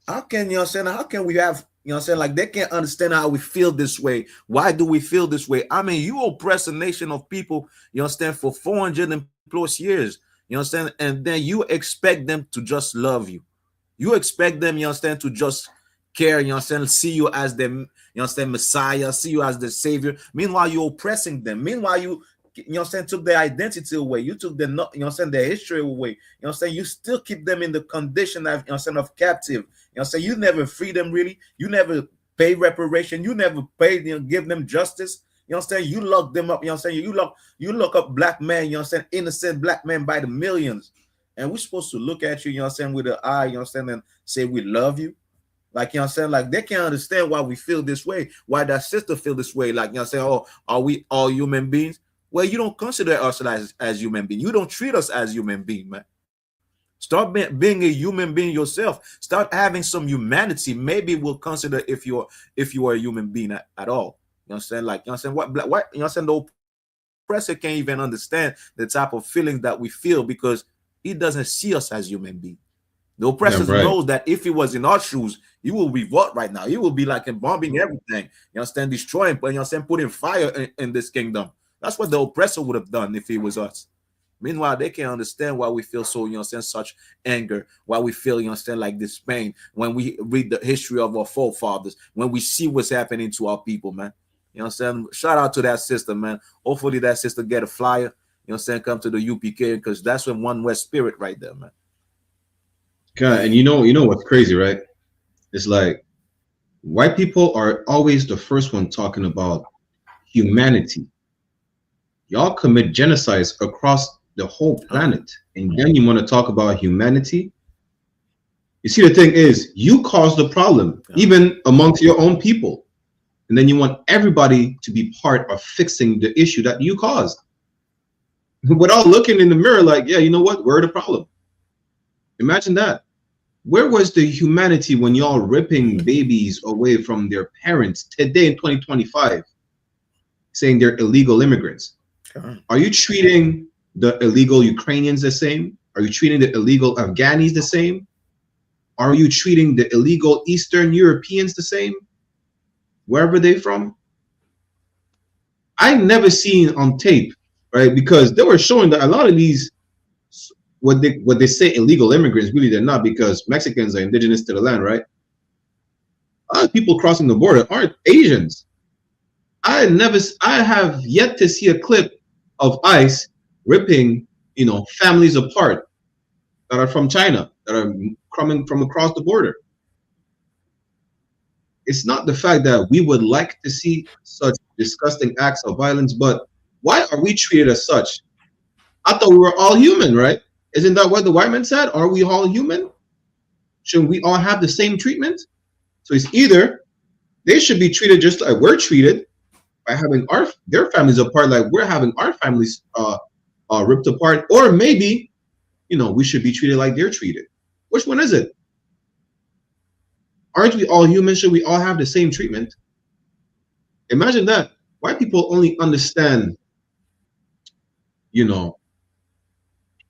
M: how can, you know what I'm saying, how can we have, you know what I'm saying, like they can't understand how we feel this way. Why do we feel this way? I mean, you oppress a nation of people, you understand, for 400 and plus years. You understand? And then you expect them to just love you. You expect them, you understand, to just care, you understand, see you as the, you understand, Messiah, see you as the Savior. Meanwhile, you're oppressing them. Meanwhile, you understand, took their identity away. You took their, you understand, their history away. You understand, you still keep them in the condition of, you understand, of captive. You understand, you never free them really. You never pay reparation. You never pay, you know, give them justice. You know what I'm saying? You lock them up. You know what I'm saying? You look up black men, you know what I'm saying? Innocent black men by the millions. And we're supposed to look at you, you know what I'm saying, with an eye, you know what I'm saying, and say we love you. Like, you know what I'm saying? Like, they can't understand why we feel this way, why that sister feel this way. Like, you know what I'm saying? Oh, are we all human beings? Well, you don't consider us as human beings. You don't treat us as human beings, man. Start being a human being yourself. Start having some humanity. Maybe we'll consider if you are a human being at all. You know what I'm saying? Like, you know what I'm saying? What you know what I'm saying? The oppressor can't even understand the type of feelings that we feel because he doesn't see us as human beings. The oppressor knows that if he was in our shoes, he will revolt right now. He will be like bombing everything. You understand? Destroying, but you understand, putting fire in this kingdom. That's what the oppressor would have done if he was us. Meanwhile, they can't understand why we feel so, you know, such anger, why we feel, you understand, like this pain when we read the history of our forefathers, when we see what's happening to our people, man. You know what I'm saying? Shout out to that sister, man. Hopefully that sister get a flyer, you know what I'm saying, come to the UPK, because that's when One West spirit right there, man.
L: God, and you know what's crazy, right? It's like white people are always the first one talking about humanity. Y'all commit genocides across the whole planet, and then you want to talk about humanity? You see, the thing is, you caused the problem, even amongst your own people. And then you want everybody to be part of fixing the issue that you caused. Without looking in the mirror like, yeah, you know what? We're the problem. Imagine that. Where was the humanity when y'all ripping babies away from their parents today in 2025, saying they're illegal immigrants? Are you treating the illegal Ukrainians the same? Are you treating the illegal Afghanis the same? Are you treating the illegal Eastern Europeans the same? Wherever they're from? I never seen on tape, right? Because they were showing that a lot of these, what they say illegal immigrants, really they're not, because Mexicans are indigenous to the land, right? A lot of people crossing the border aren't Asians. I have yet to see a clip of ICE ripping, you know, families apart that are from China, that are coming from across the border. It's not the fact that we would like to see such disgusting acts of violence, but why are we treated as such? I thought we were all human, right? Isn't that what the white man said? Are we all human? Shouldn't we all have the same treatment? So it's either they should be treated just like we're treated, by having their families apart, like we're having our families ripped apart, or maybe, you know, we should be treated like they're treated. Which one is it? Aren't we all human? Should we all have the same treatment? Imagine that. White people only understand, you know,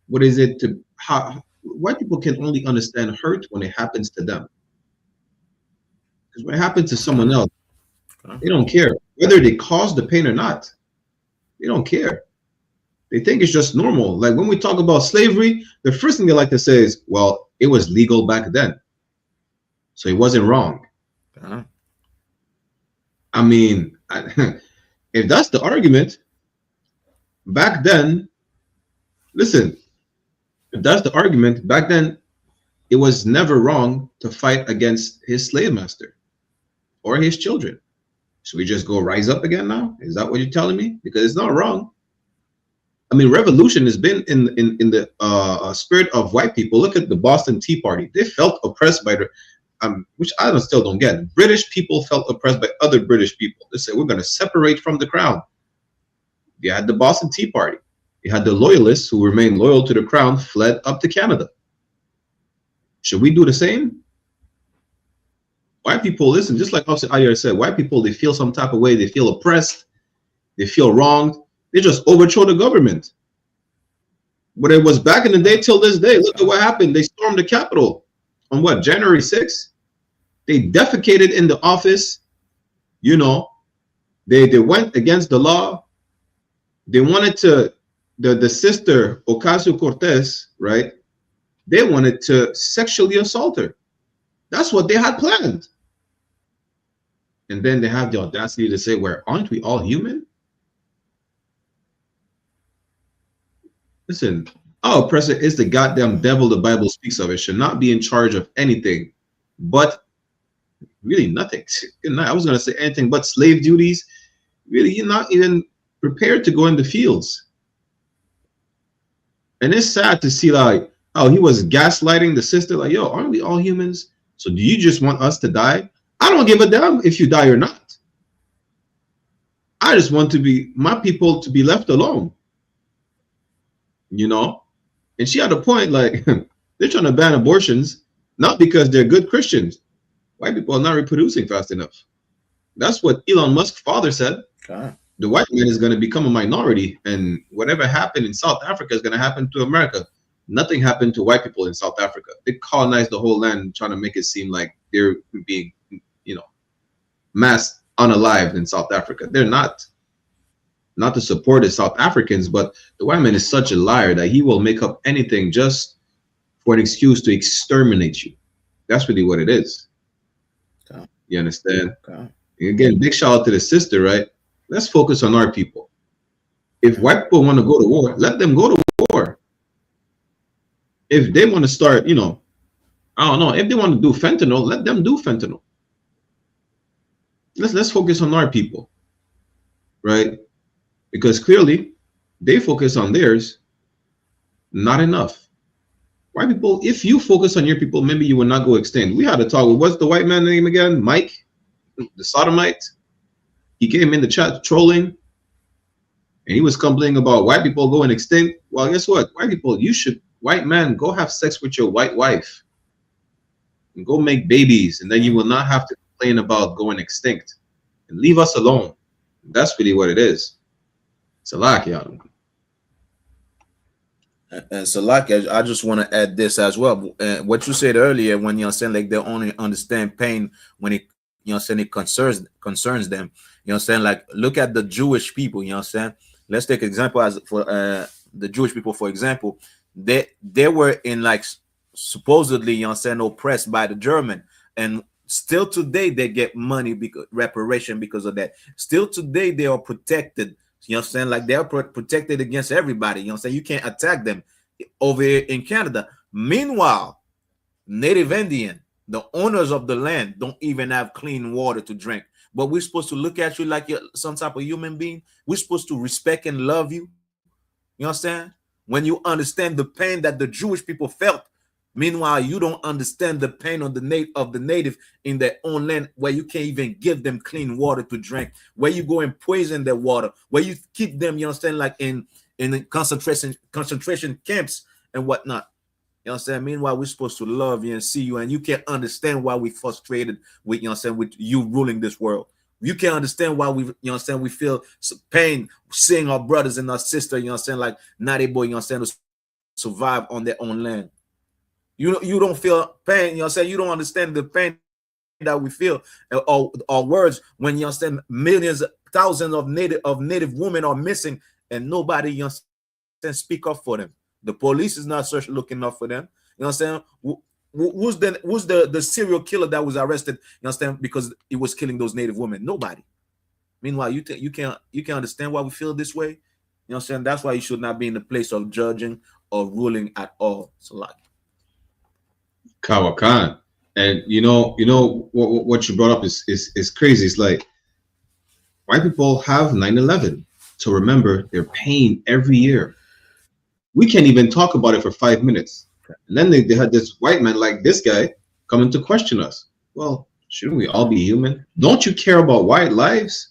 L: what is it to how white people can only understand hurt when it happens to them. Because when it happens to someone else, They don't care whether they caused the pain or not. They don't care. They think it's just normal. Like when we talk about slavery, the first thing they like to say is, well, it was legal back then, so it wasn't wrong. I mean, if that's the argument, back then, listen, if that's the argument, back then, it was never wrong to fight against his slave master or his children. Should we just go rise up again now? Is that what you're telling me? Because it's not wrong. I mean, revolution has been in the spirit of white people. Look at the Boston Tea Party. They felt oppressed by the, which I still don't get. British people felt oppressed by other British people. They said, we're going to separate from the crown. You had the Boston Tea Party. You had the loyalists who remained loyal to the crown, fled up to Canada. Should we do the same? White people, listen, just like Officer Ayer said, white people, they feel some type of way. They feel oppressed. They feel wronged. They just overthrow the government. But it was back in the day till this day. Look at what happened. They stormed the Capitol on what, January 6th? They defecated in the office. You know, they went against the law. They wanted to, the sister Ocasio-Cortez, right? They wanted to sexually assault her. That's what they had planned. And then they have the audacity to say, well, aren't we all human? Listen, our oppressor is the goddamn devil the Bible speaks of. It should not be in charge of anything but really nothing. I was going to say anything but slave duties. Really, you're not even prepared to go in the fields. And it's sad to see, like, oh, he was gaslighting the sister, like, yo, aren't we all humans? So do you just want us to die? I don't give a damn if you die or not. I just want to be, my people to be left alone. You know? And she had a point, like, they're trying to ban abortions, not because they're good Christians. White people are not reproducing fast enough. That's what Elon Musk's father said.
M: Okay.
L: The white man is going to become a minority, and whatever happened in South Africa is going to happen to America. Nothing happened to white people in South Africa. They colonized the whole land, trying to make it seem like they're being, you know, mass unalived in South Africa. They're not. Not to support the South Africans, but the white man is such a liar that he will make up anything just for an excuse to exterminate you. That's really what it is.
M: Okay.
L: You understand?
M: Okay.
L: Again, big shout out to the sister, right? Let's focus on our people. If white people want to go to war, let them go to war. If they want to start, you know, I don't know, if they want to do fentanyl, let them do fentanyl. Let's focus on our people, right? Because clearly they focus on theirs, not enough. White people, if you focus on your people, maybe you will not go extinct. We had a talk with, what's the white man's name again? Mike, the sodomite. He came in the chat trolling, and he was complaining about white people going extinct. Well, guess what? White people, you should, white man, go have sex with your white wife and go make babies, and then you will not have to complain about going extinct. And leave us alone. That's really what it is. Salakia.
M: And Salakia, I just want to add this as well. What you said earlier, when you're saying like they only understand pain when it, you know, saying it concerns them. You know, saying like look at the Jewish people. You know, saying let's take example as for the Jewish people, for example, they were in like supposedly, you know, saying oppressed by the German, and still today they get money because reparation because of that. Still today they are protected. You know what I'm saying? Like they're protected against everybody. You know what I'm saying? You can't attack them over here in Canada. Meanwhile, Native Indian, the owners of the land, don't even have clean water to drink. But we're supposed to look at you like you're some type of human being. We're supposed to respect and love you. You know what I'm saying? When you understand the pain that the Jewish people felt. Meanwhile, you don't understand the pain of the native in their own land, where you can't even give them clean water to drink, where you go and poison their water, where you keep them, you understand, like in the concentration camps and whatnot. You know what I'm saying? Meanwhile, we're supposed to love you and see you, and you can't understand why we're frustrated with, you know what I'm saying, with you ruling this world. You can't understand why we, you know what I'm saying, we feel pain seeing our brothers and our sisters, you know what I'm saying, like not able, you know what I'm saying, to survive on their own land. You don't feel pain, you know what I'm saying? You don't understand the pain that we feel, or words, when you understand millions, thousands of native women are missing, and nobody, you understand, speak up for them. The police is not looking up for them. You know what I'm saying? Who's the serial killer that was arrested? You understand, because he was killing those native women? Nobody. Meanwhile, you can't understand why we feel this way. You know what I'm saying? That's why you should not be in the place of judging or ruling at all. So like
L: Kawakan. And you know what you brought up is crazy. It's like white people have 9/11 to remember their pain every year. We can't even talk about it for 5 minutes. And then they had this white man like this guy coming to question us. Well, shouldn't we all be human? Don't you care about white lives?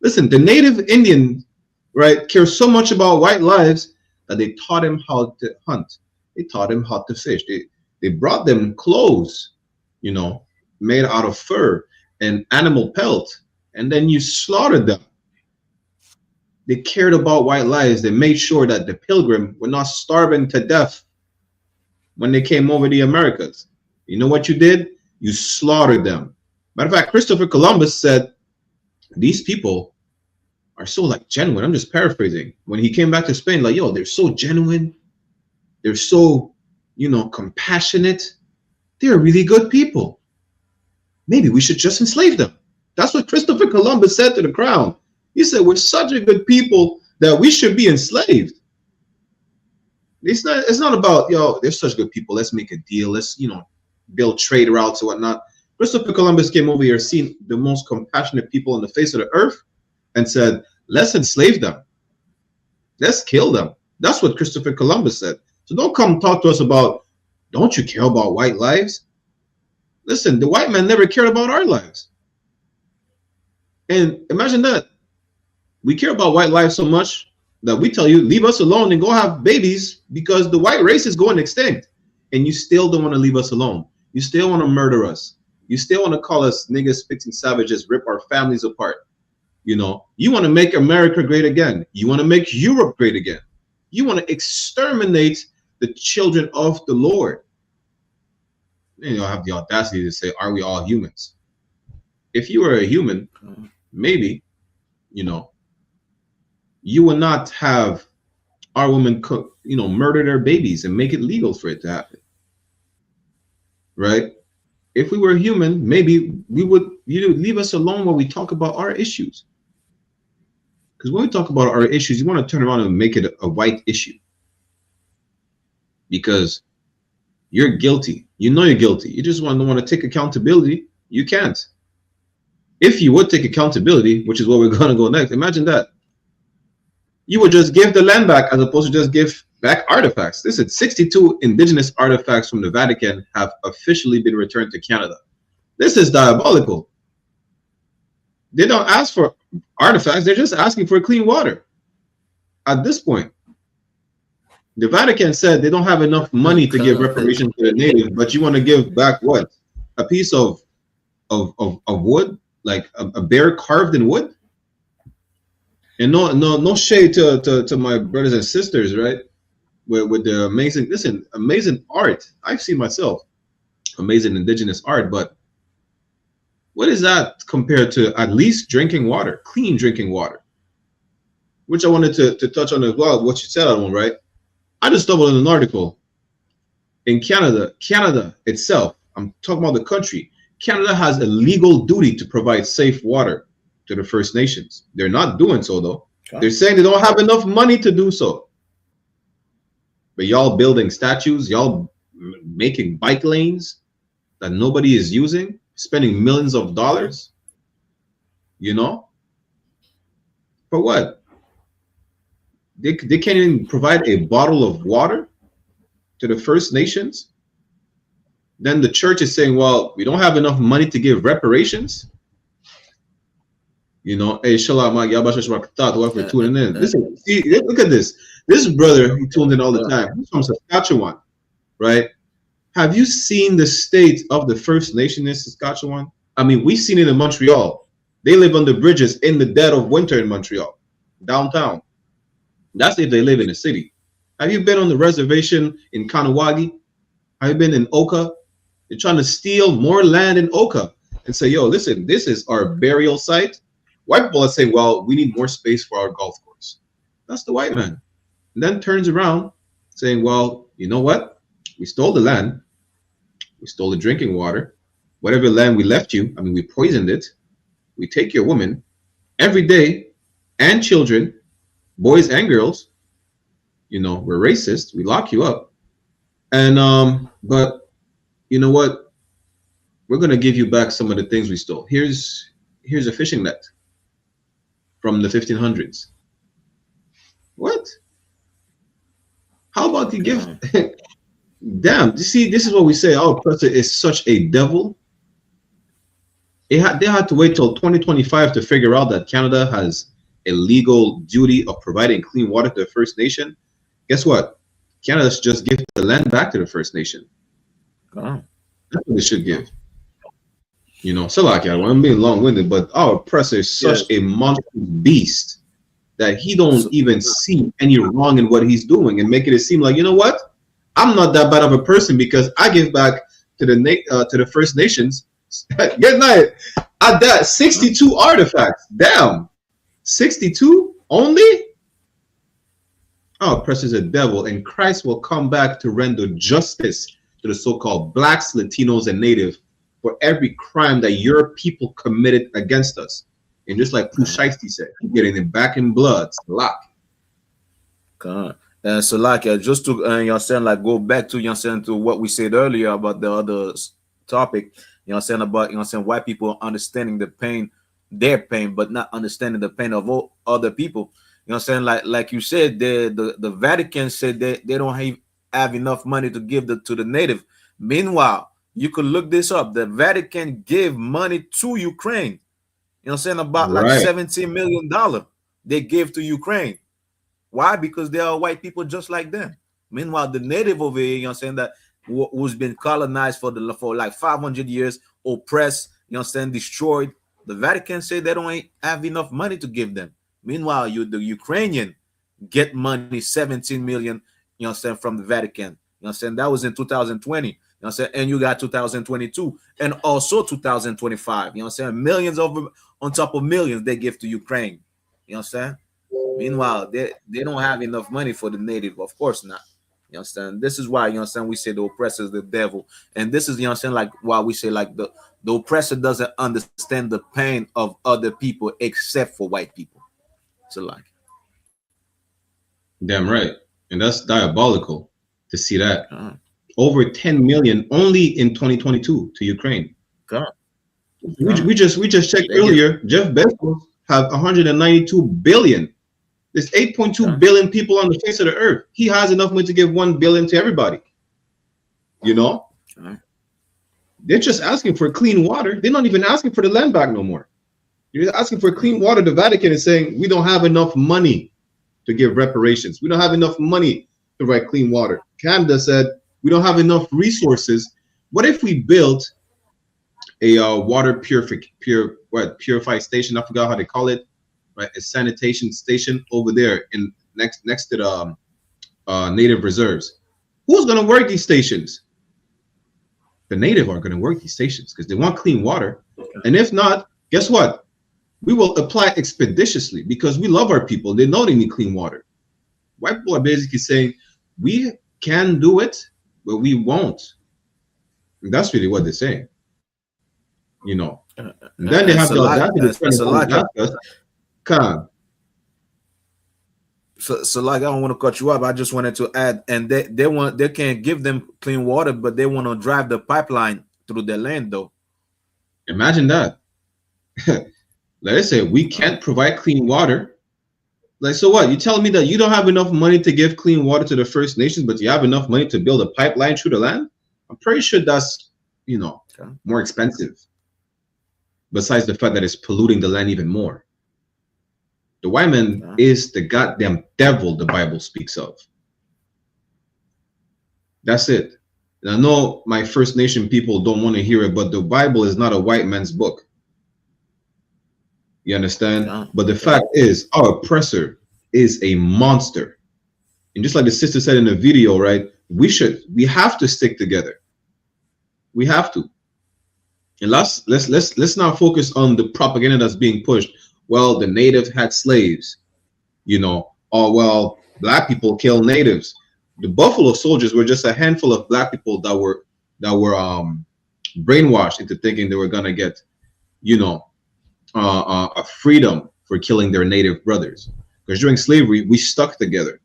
L: Listen, the native Indian, right, cares so much about white lives that they taught him how to hunt. They taught him how to fish. They brought them clothes, you know, made out of fur and animal pelt, and then you slaughtered them. They cared about white lives. They made sure that the pilgrim were not starving to death when they came over the Americas. You know what you did? You slaughtered them. Matter of fact, Christopher Columbus said, these people are so like genuine. I'm just paraphrasing. When he came back to Spain, like, yo, they're so genuine. They're so, you know, compassionate. They're really good people. Maybe we should just enslave them. That's what Christopher Columbus said to the crown. He said, we're such a good people that we should be enslaved. It's not about, yo, they're such good people, let's make a deal, let's, you know, build trade routes or whatnot. Christopher Columbus came over here, seen the most compassionate people on the face of the earth, and said, let's enslave them. Let's kill them. That's what Christopher Columbus said. So don't come talk to us about, don't you care about white lives? Listen, the white man never cared about our lives. And imagine that. We care about white lives so much that we tell you, leave us alone and go have babies because the white race is going extinct. And you still don't want to leave us alone. You still want to murder us. You still want to call us niggas, pigs, and savages, rip our families apart. You know, you want to make America great again. You want to make Europe great again. You want to exterminate the children of the Lord. And you'll have the audacity to say, are we all humans? If you were a human, maybe, you know, you will not have our women cook, you know, murder their babies and make it legal for it to happen. Right? If we were human, maybe we would, you know, leave us alone when we talk about our issues. Because when we talk about our issues, you want to turn around and make it a white issue. Because you're guilty. You know you're guilty. You just want to take accountability. You can't. If you would take accountability, which is what we're going to go next, imagine that. You would just give the land back as opposed to just give back artifacts. Listen, 62 indigenous artifacts from the Vatican have officially been returned to Canada. This is diabolical. They don't ask for artifacts. They're just asking for clean water. At this point, the Vatican said they don't have enough money to give reparations to the natives, but you want to give back what? A piece of wood, like a bear carved in wood? And no shade to my brothers and sisters, right? With the amazing art. I've seen myself, amazing indigenous art, but what is that compared to at least drinking water, clean drinking water? Which I wanted to touch on as well, what you said on, right? I just stumbled on an article. In Canada itself, I'm talking about the country, Canada has a legal duty to provide safe water to the First Nations. They're not doing so though. They're saying they don't have enough money to do so. But y'all building statues, y'all making bike lanes that nobody is using, spending millions of dollars, you know? For what? They can't even provide a bottle of water to the First Nations. Then the church is saying, well, we don't have enough money to give reparations. You know, hey, SHALAM, for tuning in. Listen, see, look at this. This brother, he tuned in all the time. He's from Saskatchewan, right? Have you seen the state of the First Nation in Saskatchewan? I mean, we've seen it in Montreal. They live on the bridges in the dead of winter in Montreal, downtown. That's if they live in the city. Have you been on the reservation in Kanawagi? Have you been in Oka? They're trying to steal more land in Oka. and say, yo, listen, this is our burial site. White people are saying, well, we need more space for our golf course. That's the white man. And then turns around saying, well, you know what? We stole the land. We stole the drinking water. Whatever land we left you, I mean, we poisoned it. We take your woman every day and children, boys and girls. You know, we're racist. We lock you up. And, but you know what? We're going to give you back some of the things we stole. Here's a fishing net from the 1500s. What? How about you give? Damn, you see, this is what we say. Our oppressor is such a devil. They had to wait till 2025 to figure out that Canada has a legal duty of providing clean water to the First Nation. Guess what? Canada should just give the land back to the First Nation.
M: Oh.
L: That's what they should give. You know, so like, I'm being long-winded, but our oppressor is such a monstrous beast that he don't even see any wrong in what he's doing and making it seem like, you know what? I'm not that bad of a person because I give back to the First Nations. Good night. At that 62 artifacts. Damn. 62 only? Our oppressor is a devil, and Christ will come back to render justice to the so-called blacks, Latinos, and Native for every crime that your people committed against us. And just like Pushaisty said, getting it back in blood. Salak.
M: God. So like just to you know saying, like go back to saying to what we said earlier about the other topic, saying about saying white people understanding the pain, their pain, but not understanding the pain of all other people. Saying, like you said, the Vatican said that they don't have enough money to give to the native. Meanwhile, you could look this up. The Vatican gave money to Ukraine. Saying about like $17 million they gave to Ukraine. Why? Because they are white people just like them. Meanwhile, the native over here, saying that who's been colonized for like 500 years, oppressed, saying destroyed. The Vatican say they don't have enough money to give them. Meanwhile, the Ukrainian get money, 17 million, saying from the Vatican. Saying that was in 2020. Saying, and you got 2022 and also 2025. Saying millions on top of millions they give to Ukraine. Saying. Meanwhile, they don't have enough money for the native. Of course not. This is why we say the oppressor is the devil. And this is like why we say like the oppressor doesn't understand the pain of other people except for white people. So like,
L: damn right. And that's diabolical to see that. Over 10 million only in 2022 to Ukraine. We just checked earlier. Jeff Bezos have 192 billion. There's 8.2 billion people on the face of the earth. He has enough money to give 1 billion to everybody. They're just asking for clean water. They're not even asking for the land back no more. You're asking for clean water. The Vatican is saying we don't have enough money to give reparations. We don't have enough money to provide clean water. Canada said we don't have enough resources. What if we built a water purified station? I forgot how they call it. Right, a sanitation station over there in next to the native reserves. Who's going to work these stations? The native are going to work these stations because they want clean water. And if not, guess what? We will apply expeditiously because we love our people. They know they need clean water. White people are basically saying we can do it, but we won't. And that's really what they're saying. And then they have the audacity.
M: So like I don't want to cut you up. I just wanted to add, and they can't give them clean water, but they want to drive the pipeline through their land though.
L: Imagine that. Like I say, we can't provide clean water. Like, so what? You telling me that you don't have enough money to give clean water to the First Nations, but you have enough money to build a pipeline through the land? I'm pretty sure that's more expensive. Besides the fact that it's polluting the land even more. The white man is the goddamn devil the Bible speaks of. That's it. And I know my First Nation people don't want to hear it, but the Bible is not a white man's book. You understand? But the fact is, our oppressor is a monster. And just like the sister said in the video, right? We have to stick together. We have to. And let's not focus on the propaganda that's being pushed. Well, the native had slaves, you know, or well, black people kill natives. The Buffalo Soldiers were just a handful of black people that were brainwashed into thinking they were gonna get, you know, a freedom for killing their native brothers. Because during slavery, we stuck together.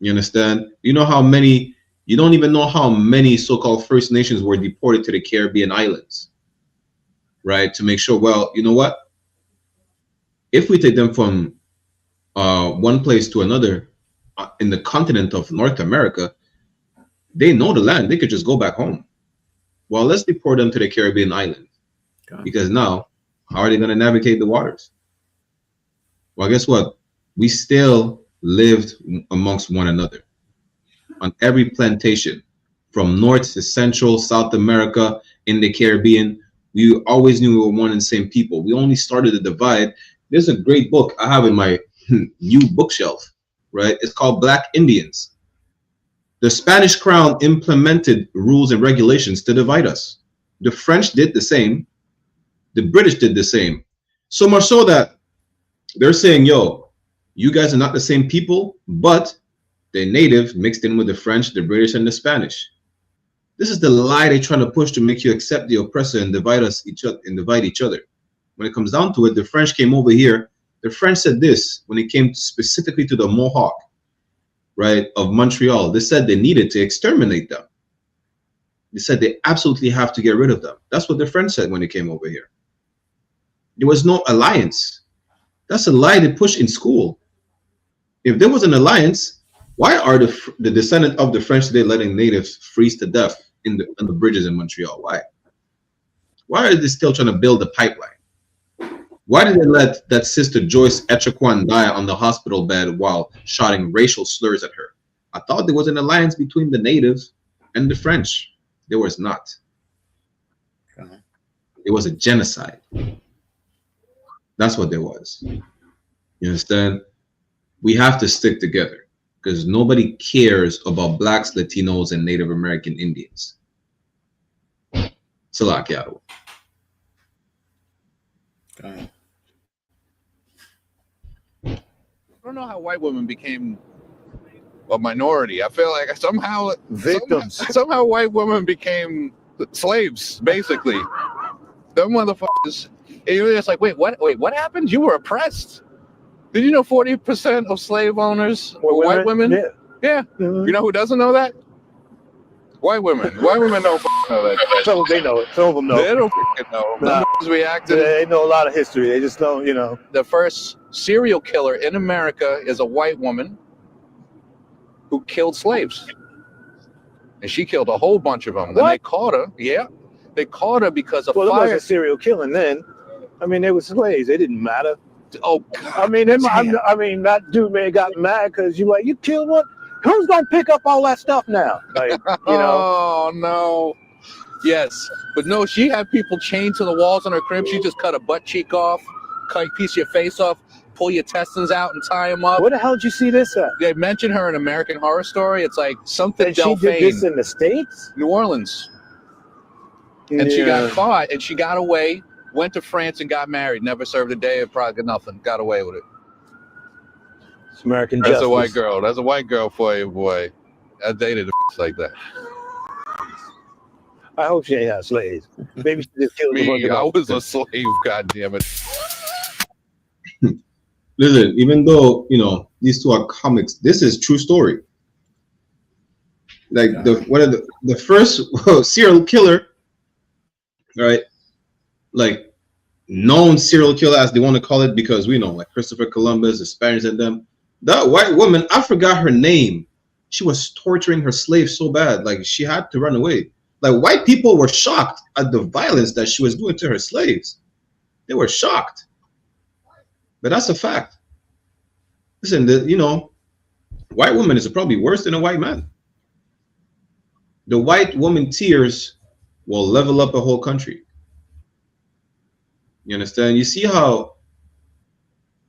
L: You understand? You know how many? You don't even know how many so-called First Nations were deported to the Caribbean islands, right? To make sure, well, you know what? If we take them from one place to another in the continent of North America, they know the land. They could just go back home. Well, let's deport them to the Caribbean island. Because now, how are they going to navigate the waters? Well, guess what? We still lived amongst one another on every plantation, from North to Central, South America, in the Caribbean. We always knew we were one and the same people. We only started to divide. There's a great book I have in my new bookshelf, right? It's called Black Indians. The Spanish Crown implemented rules and regulations to divide us. The French did the same. The British did the same. So much so that they're saying, yo, you guys are not the same people, but the native mixed in with the French, the British, and the Spanish. This is the lie they're trying to push to make you accept the oppressor and divide each other. When it comes down to it, the French came over here. The French said this when it came specifically to the Mohawk, right, of Montreal. They said they needed to exterminate them. They said they absolutely have to get rid of them. That's what the French said when they came over here. There was no alliance. That's a lie they push in school. If there was an alliance, why are the descendants of the French today letting natives freeze to death in the bridges in Montreal? Why? Why are they still trying to build a pipeline? Why did they let that sister Joyce Echaquan die on the hospital bed while shouting racial slurs at her? I thought there was an alliance between the natives and the French. There was not. It was a genocide. That's what there was. You understand? We have to stick together because nobody cares about blacks, Latinos, and Native American Indians. Salakia.
R: I don't know how white women became a minority. I feel like somehow victims. Somehow white women became slaves, basically. Them motherfuckers. You're just like, wait, what happened? You were oppressed. Did you know 40% of slave owners were white women? Yeah. You know who doesn't know that? White women. White women don't know that.
S: Some of them know it. Some of them know.
R: They don't know.
S: Nah.
R: Reacted.
S: They know a lot of history. They just don't, you know.
R: The first serial killer in America is a white woman who killed slaves. And she killed a whole bunch of them. Then they caught her. Yeah. They caught her because of fire.
S: Well, it wasn't serial killing then. I mean, they were slaves. They didn't matter.
R: Oh, God.
S: I mean, that dude may have got mad because you killed one. Who's going to pick up all that stuff now? Like, you know.
R: Oh, no. Yes. But no, she had people chained to the walls in her crib. She just cut a butt cheek off, cut a piece of your face off, pull your intestines out and tie them up.
S: Where the hell did you see this at?
R: They mentioned her in American Horror Story. It's like something
S: Delphine. She did this in the States?
R: New Orleans. And she got caught and she got away, went to France and got married. Never served a day of Prague, nothing. Got away with it.
S: It's American
R: That's
S: justice.
R: a white girl. That's a white girl for you, boy. I dated a like that.
S: I hope she ain't had slaves. Maybe she just killed
R: me. I was a slave, God damn it.
L: Listen, even though, you know, these two are comics, this is true story. Like one of the first serial killer, right? Like known serial killer, as they want to call it, because we know, like Christopher Columbus, the Spaniards and them. That white woman, I forgot her name. She was torturing her slaves so bad, like she had to run away. Like white people were shocked at the violence that she was doing to her slaves. They were shocked. But that's a fact. Listen, you know, white woman is probably worse than a white man. The white woman tears will level up a whole country. You understand? You see how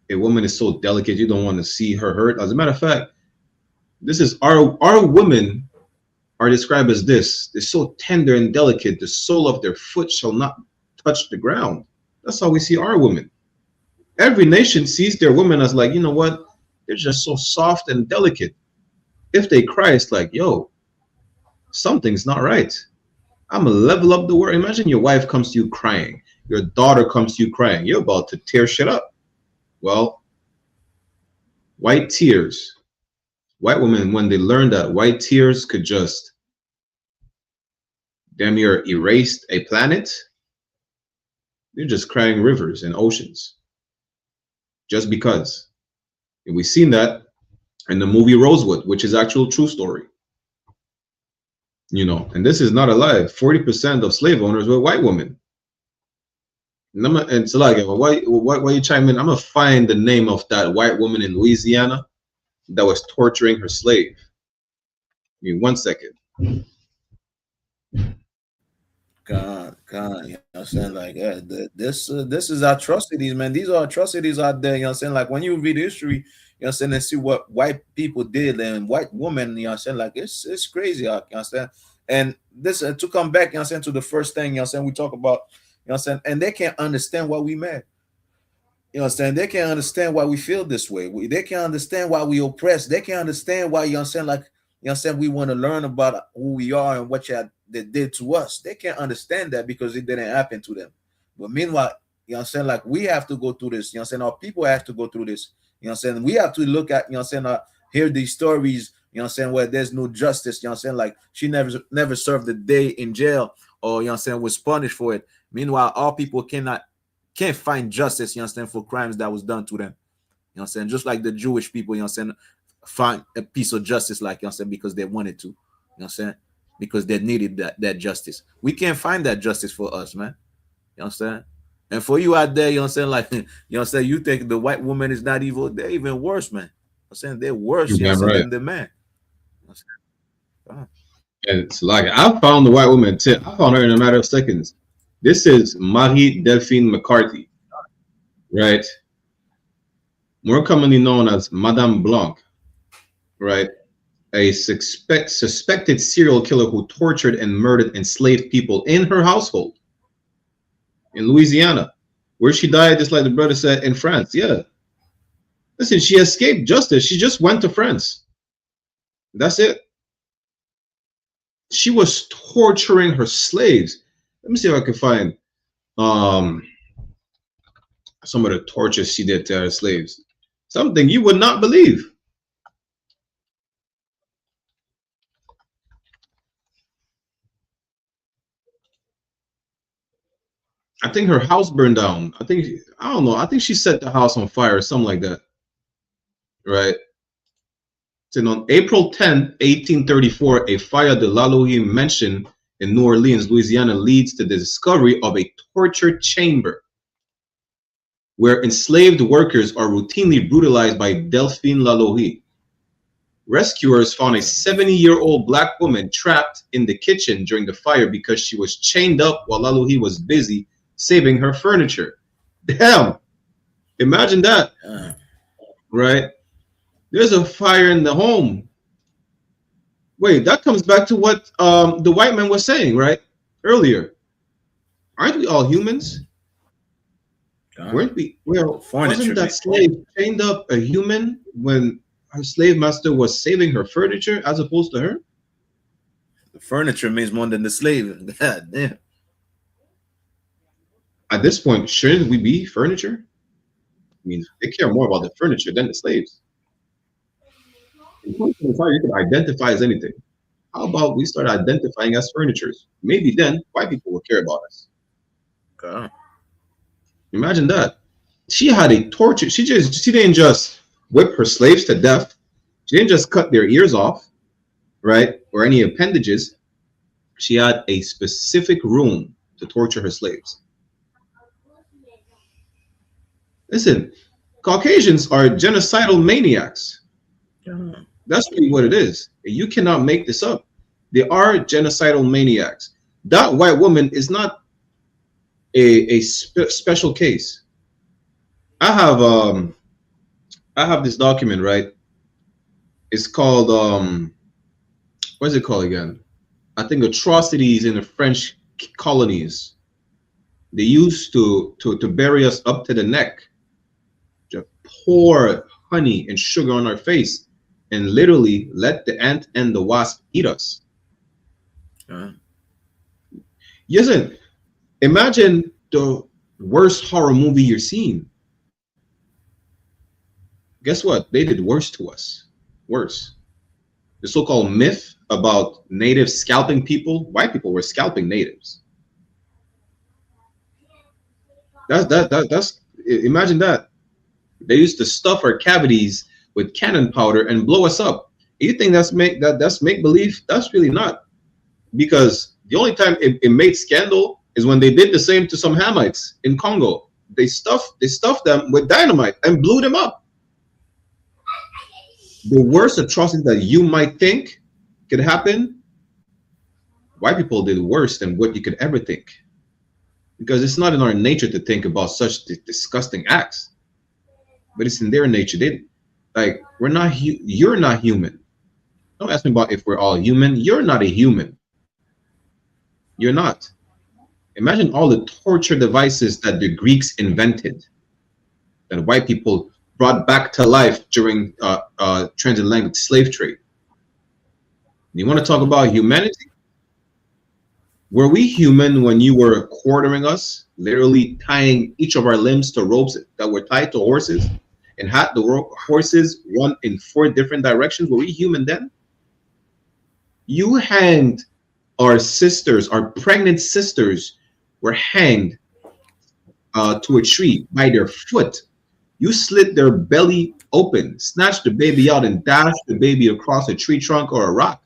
L: a woman is so delicate, you don't want to see her hurt. As a matter of fact, this is our women are described as this. They're so tender and delicate, the sole of their foot shall not touch the ground. That's how we see our women. Every nation sees their women as like, you know what? They're just so soft and delicate. If they cry, it's like, yo, something's not right. I'm gonna level up the word. Imagine your wife comes to you crying. Your daughter comes to you crying. You're about to tear shit up. Well, white tears. White women, when they learned that white tears could just damn near erase a planet, they're just crying rivers and oceans. Just because. And we've seen that in the movie Rosewood, which is actual true story. You know, and this is not a lie. 40% of slave owners were white women. And so like, why you chime in? I'm gonna find the name of that white woman in Louisiana that was torturing her slave. Give me 1 second.
M: God, you know what I'm saying? Like, yeah, this is atrocities, man. These are atrocities out there, you know what I'm saying? Like, when you read history, you know what I'm saying, and see what white people did and white women, you know what I'm saying? Like, it's crazy, you know what I'm saying? And this, to come back, you know what I'm saying, to the first thing, you know what I'm saying, we talk about, you know what I'm saying, and they can't understand why we mad. You know what I'm saying? They can't understand why we feel this way. They can't understand why we oppressed. They can't understand why, you know what I'm saying, like, you know what I'm saying, we want to learn about who we are and what they did to us. They can't understand that because it didn't happen to them. But meanwhile, you know what I'm saying, like, we have to go through this. You know what I'm saying? Our people have to go through this. You know what I'm saying? We have to look at, you know what I'm saying, hear these stories, you know what I'm saying, where there's no justice. You know what I'm saying? Like, she never served a day in jail, or, you know what I'm saying, was punished for it. Meanwhile, our people can't find justice, you know what I'm saying, for crimes that was done to them. You know what I'm saying? Just like the Jewish people, you know what I'm saying, find a piece of justice, like, you know what I'm saying, because they wanted to. You know what I'm saying? Because they needed that justice. We can't find that justice for us, man. You know what I'm saying? And for you out there, you know what I'm saying, like, you know what I'm saying, you think the white woman is not evil, they're even worse, man. You know what I'm saying? They're worse, you know what I'm saying, than the man. You know what I'm saying?
L: And it's like, I found the white woman too. I found her in a matter of seconds. This is Marie Delphine McCarthy, right? More commonly known as Madame Blanc, right? A suspected serial killer who tortured and murdered enslaved people in her household in Louisiana, where she died, just like the brother said, in France. Yeah. Listen, she escaped justice. She just went to France. That's it. She was torturing her slaves. Let me see if I can find some of the tortures she did to her slaves. Something you would not believe. I think her house burned down. I don't know. I think she set the house on fire or something like that. Right? So on April 10th, 1834, a fire at the La Louis mansion in New Orleans, Louisiana, leads to the discovery of a torture chamber where enslaved workers are routinely brutalized by Delphine LaLaurie. Rescuers found a 70-year-old black woman trapped in the kitchen during the fire because she was chained up while LaLaurie was busy saving her furniture. Damn! Imagine that. Right? There's a fire in the home. Wait, that comes back to what the white man was saying, right? Earlier. Aren't we all humans? Weren't we? Well, wasn't that slave chained up a human when her slave master was saving her furniture as opposed to her?
M: The furniture means more than the slave. God damn.
L: At this point, shouldn't we be furniture? I mean, they care more about the furniture than the slaves. In 2025, you can identify as anything. How about we start identifying as furnitures? Maybe then white people will care about us.
M: Okay.
L: Imagine that. She had a torture. She didn't just whip her slaves to death. She didn't just cut their ears off, right? Or any appendages. She had a specific room to torture her slaves. Listen, Caucasians are genocidal maniacs. That's really what it is. You cannot make this up. They are genocidal maniacs. That white woman is not a special case. I have this document, right? It's called what is it called again? I think, atrocities in the French colonies. They used to bury us up to the neck, to pour honey and sugar on our face, and literally let the ant and the wasp eat us. Listen, imagine the worst horror movie you're seeing. Guess what? They did worse to us. Worse. The so-called myth about natives scalping people. White people were scalping natives. That's imagine that. They used to stuff our cavities with cannon powder and blow us up. You think that's make believe? That's really not. Because the only time it made scandal is when they did the same to some Hamites in Congo. They stuffed them with dynamite and blew them up. The worst atrocity that you might think could happen, white people did worse than what you could ever think. Because it's not in our nature to think about such disgusting acts. But it's in their nature. We're not. You're not human. Don't ask me about if we're all human. You're not a human. You're not. Imagine all the torture devices that the Greeks invented, that white people brought back to life during transatlantic slave trade. You want to talk about humanity? Were we human when you were quartering us, literally tying each of our limbs to ropes that were tied to horses, and had the horses run in 4 different directions? Were we human then? You hanged our sisters, our pregnant sisters were hanged to a tree by their foot. You slit their belly open, snatched the baby out, and dashed the baby across a tree trunk or a rock,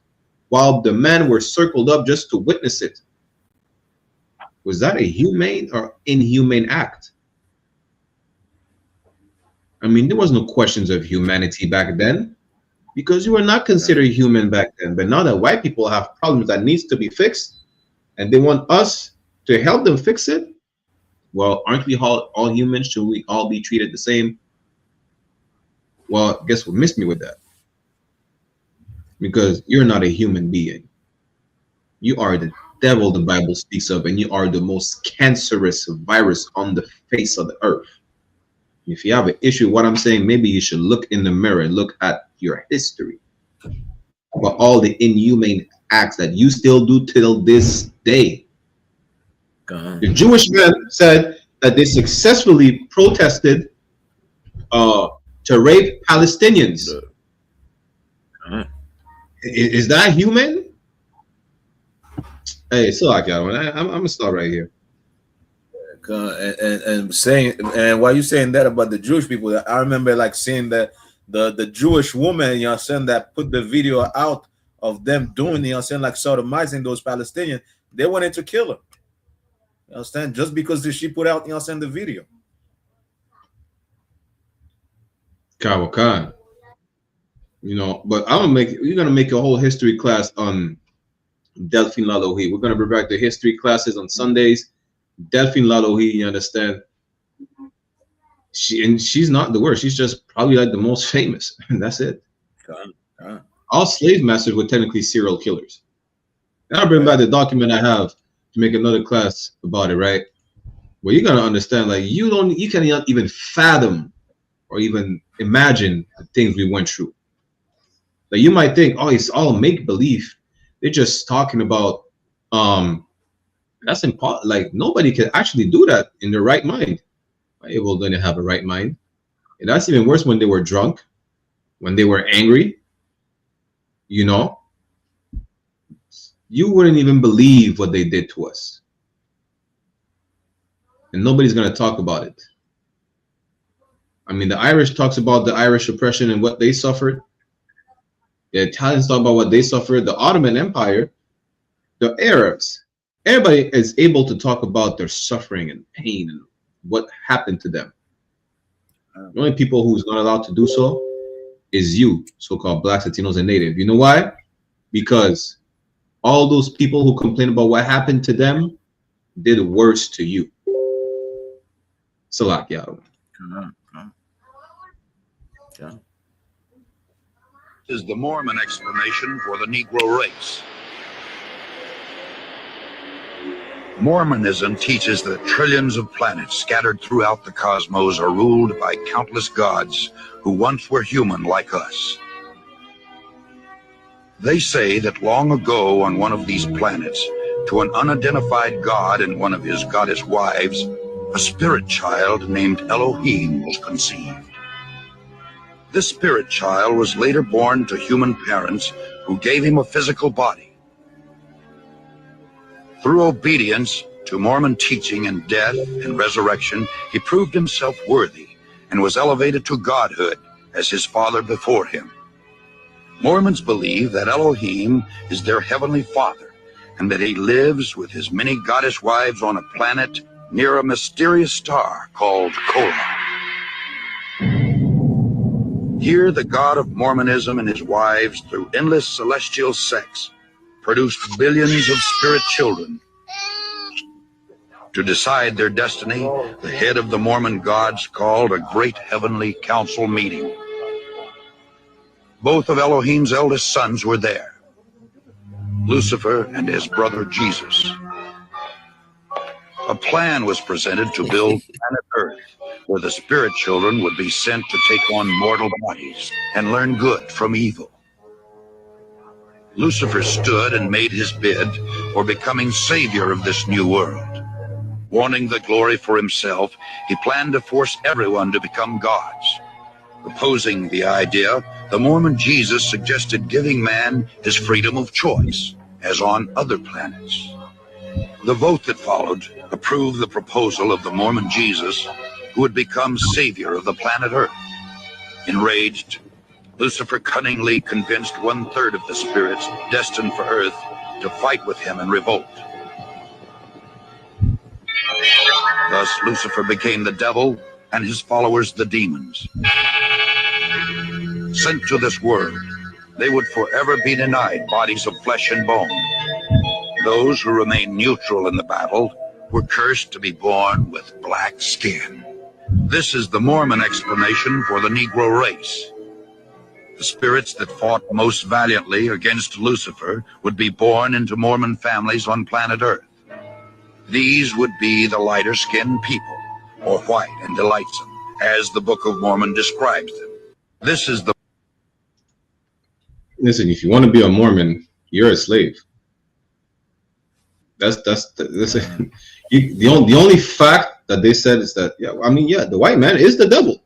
L: while the men were circled up just to witness it. Was that a humane or inhumane act? I mean, there was no questions of humanity back then, because you were not considered human back then. But now that white people have problems that needs to be fixed, and they want us to help them fix it, well, aren't we all humans? Should we all be treated the same? Well, guess what missed me with that? Because you're not a human being. You are the devil the Bible speaks of, and you are the most cancerous virus on the face of the earth. If you have an issue with what I'm saying, maybe you should look in the mirror and look at your history about all the inhumane acts that you still do till this day. The Jewish men said that they successfully protested to rape Palestinians. Is that human? Hey, so I'm gonna start right here.
M: And while you saying that about the Jewish people, I remember like seeing that the Jewish woman, you know, saying that put the video out of them doing, you know, saying like sodomizing those Palestinians. They wanted to kill her. You understand? Just because she put out, you know, saying the video.
L: Khan. You know, but we're gonna make a whole history class on Delphine Lalohi. We're gonna bring back the history classes on Sundays. Delphine Lalohi, you understand? She's not the worst. She's just probably like the most famous, and that's it. All slave masters were technically serial killers. And I'll bring back the document I have to make another class about it, right? Well, you're gonna understand, like you cannot even fathom or even imagine the things we went through. Like you might think, oh, it's all make believe. They're just talking about that's impossible. Like nobody can actually do that in their right mind. Well, then they have a right mind, and that's even worse when they were drunk, when they were angry. You know, you wouldn't even believe what they did to us, and nobody's gonna talk about it. I mean, the Irish talks about the Irish oppression and what they suffered. The Italians talk about what they suffered. The Ottoman Empire, the Arabs, everybody is able to talk about their suffering and pain and what happened to them. The only people who's not allowed to do so is you, so-called Blacks, Latinos, and Native. You know why? Because all those people who complain about what happened to them did worse to you. Salak Yaro.
T: Is the Mormon explanation for the Negro race. Mormonism teaches that trillions of planets scattered throughout the cosmos are ruled by countless gods who once were human like us. They say that long ago on one of these planets, to an unidentified god and one of his goddess wives, a spirit child named Elohim was conceived. This spirit child was later born to human parents who gave him a physical body. Through obedience to Mormon teaching and death and resurrection, he proved himself worthy and was elevated to godhood as his father before him. Mormons believe that Elohim is their heavenly father and that he lives with his many goddess wives on a planet near a mysterious star called Kola. Here, the God of Mormonism and his wives, through endless celestial sex, produced billions of spirit children. To decide their destiny, the head of the Mormon gods called a great heavenly council meeting. Both of Elohim's eldest sons were there, Lucifer and his brother Jesus. A plan was presented to build planet Earth, where the spirit children would be sent to take on mortal bodies and learn good from evil. Lucifer stood and made his bid for becoming savior of this new world. Wanting the glory for himself, he planned to force everyone to become gods. Opposing the idea, the Mormon Jesus suggested giving man his freedom of choice, as on other planets. The vote that followed approved the proposal of the Mormon Jesus, who would become savior of the planet Earth. Enraged, Lucifer cunningly convinced 1/3 of the spirits destined for Earth to fight with him in revolt. Thus, Lucifer became the devil and his followers the demons. Sent to this world, they would forever be denied bodies of flesh and bone. Those who remained neutral in the battle were cursed to be born with black skin. This is the Mormon explanation for the Negro race. The spirits that fought most valiantly against Lucifer would be born into Mormon families on planet Earth. These would be the lighter-skinned people, or white and delightsome, as the Book of Mormon describes them. This is the...
L: Listen, if you want to be a Mormon, you're a slave. The only fact that they said is that, the white man is the devil.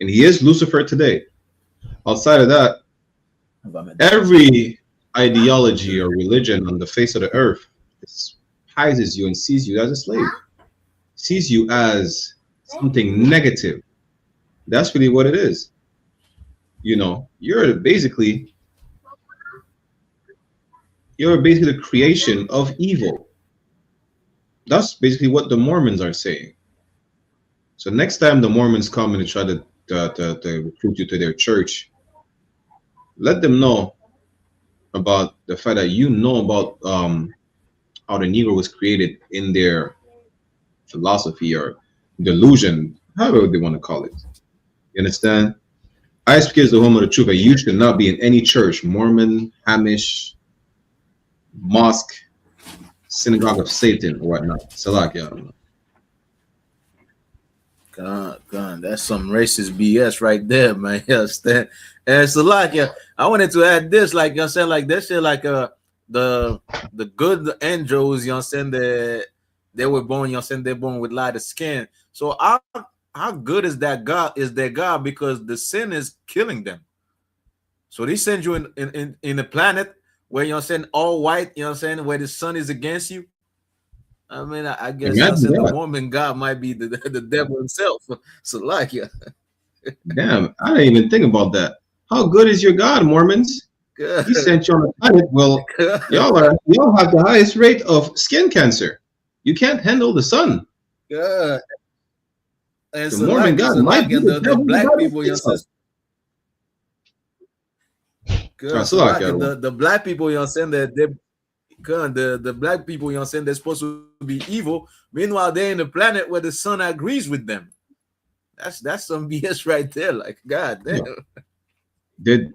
L: And he is Lucifer today. Outside of that, every ideology or religion on the face of the earth despises you and sees you as a slave, sees you as something negative. That's really what it is. You're basically the creation of evil. That's basically what the Mormons are saying. So next time the Mormons come and try to recruit you to their church, let them know about the fact that you know about how the Negro was created in their philosophy or delusion, however they want to call it. You understand? I.S.U.P.K is the home of the truth, and you should not be in any church, Mormon, Hamish, mosque, synagogue of Satan, or whatnot. Salakia.
M: God, that's some racist BS right there, man. You understand? And Salakia, I wanted to add this, like you said, like that shit, like the good angels, you know what I'm saying, that they were born, you know what I'm saying, they're born with lighter skin. So how good is that God? Is their God? Because the sin is killing them. So they send you in a planet where, you know what I'm saying, all white, you know what I'm saying, where the sun is against you. I mean, I guess the Mormon God might be the devil himself. So like, yeah.
L: Damn, I didn't even think about that. How good is your God, Mormons?
M: Good.
L: He sent you on a planet. Well, y'all have the highest rate of skin cancer. You can't handle the sun.
M: Good. And
L: the so Mormon God might be the
M: black people, you know, good. So like the black people, you know, saying that the black people, you know, saying they're supposed to be evil. Meanwhile, they're in a planet where the sun agrees with them. That's some BS right there. Like, God damn.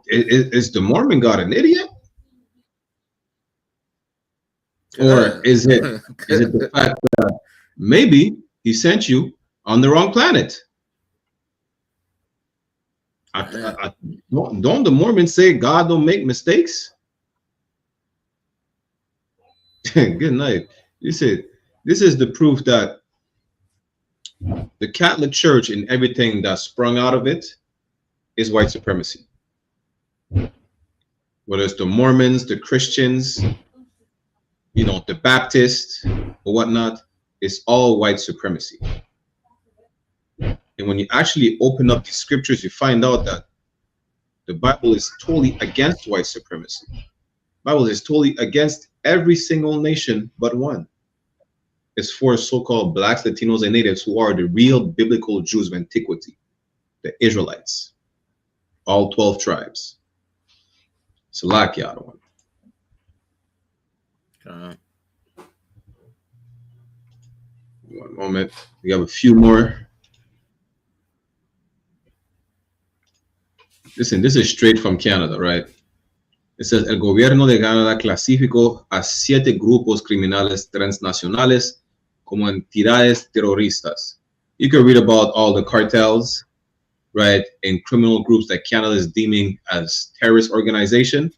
L: Is the Mormon God an idiot? Or is it the fact that maybe he sent you on the wrong planet? Don't the Mormons say God don't make mistakes? Good night. You said this is the proof that the Catholic Church and everything that sprung out of it is white supremacy. Whether it's the Mormons, the Christians, you know, the Baptists or whatnot, it's all white supremacy. And when you actually open up the scriptures, you find out that the Bible is totally against white supremacy. The Bible is totally against every single nation but one. It's for so-called blacks, Latinos, and natives who are the real biblical Jews of antiquity, the Israelites, all 12 tribes. Salakia. One moment. We have a few more. Listen, this is straight from Canada, right? It says, el gobierno de Canadá clasificó a 7 grupos criminales transnacionales como entidades terroristas. You can read about all the cartels, right, and criminal groups that Canada is deeming as terrorist organization.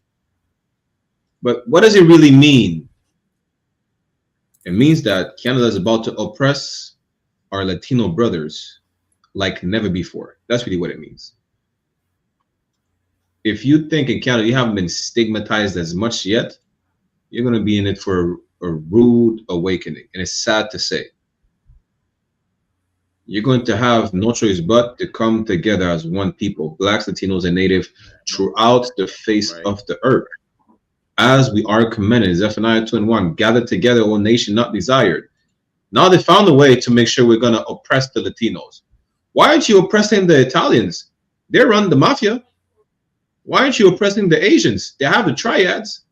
L: But what does it really mean? It means that Canada is about to oppress our Latino brothers like never before. That's really what it means. If you think in Canada you haven't been stigmatized as much yet, you're going to be in it for a rude awakening. And it's sad to say. You're going to have no choice but to come together as one people, blacks, Latinos, and Native, throughout the face of the earth. As we are commanded, Zephaniah 2:1, gather together, O nation not desired. Now they found a way to make sure we're going to oppress the Latinos. Why aren't you oppressing the Italians? They run the mafia. Why aren't you oppressing the Asians? They have the triads.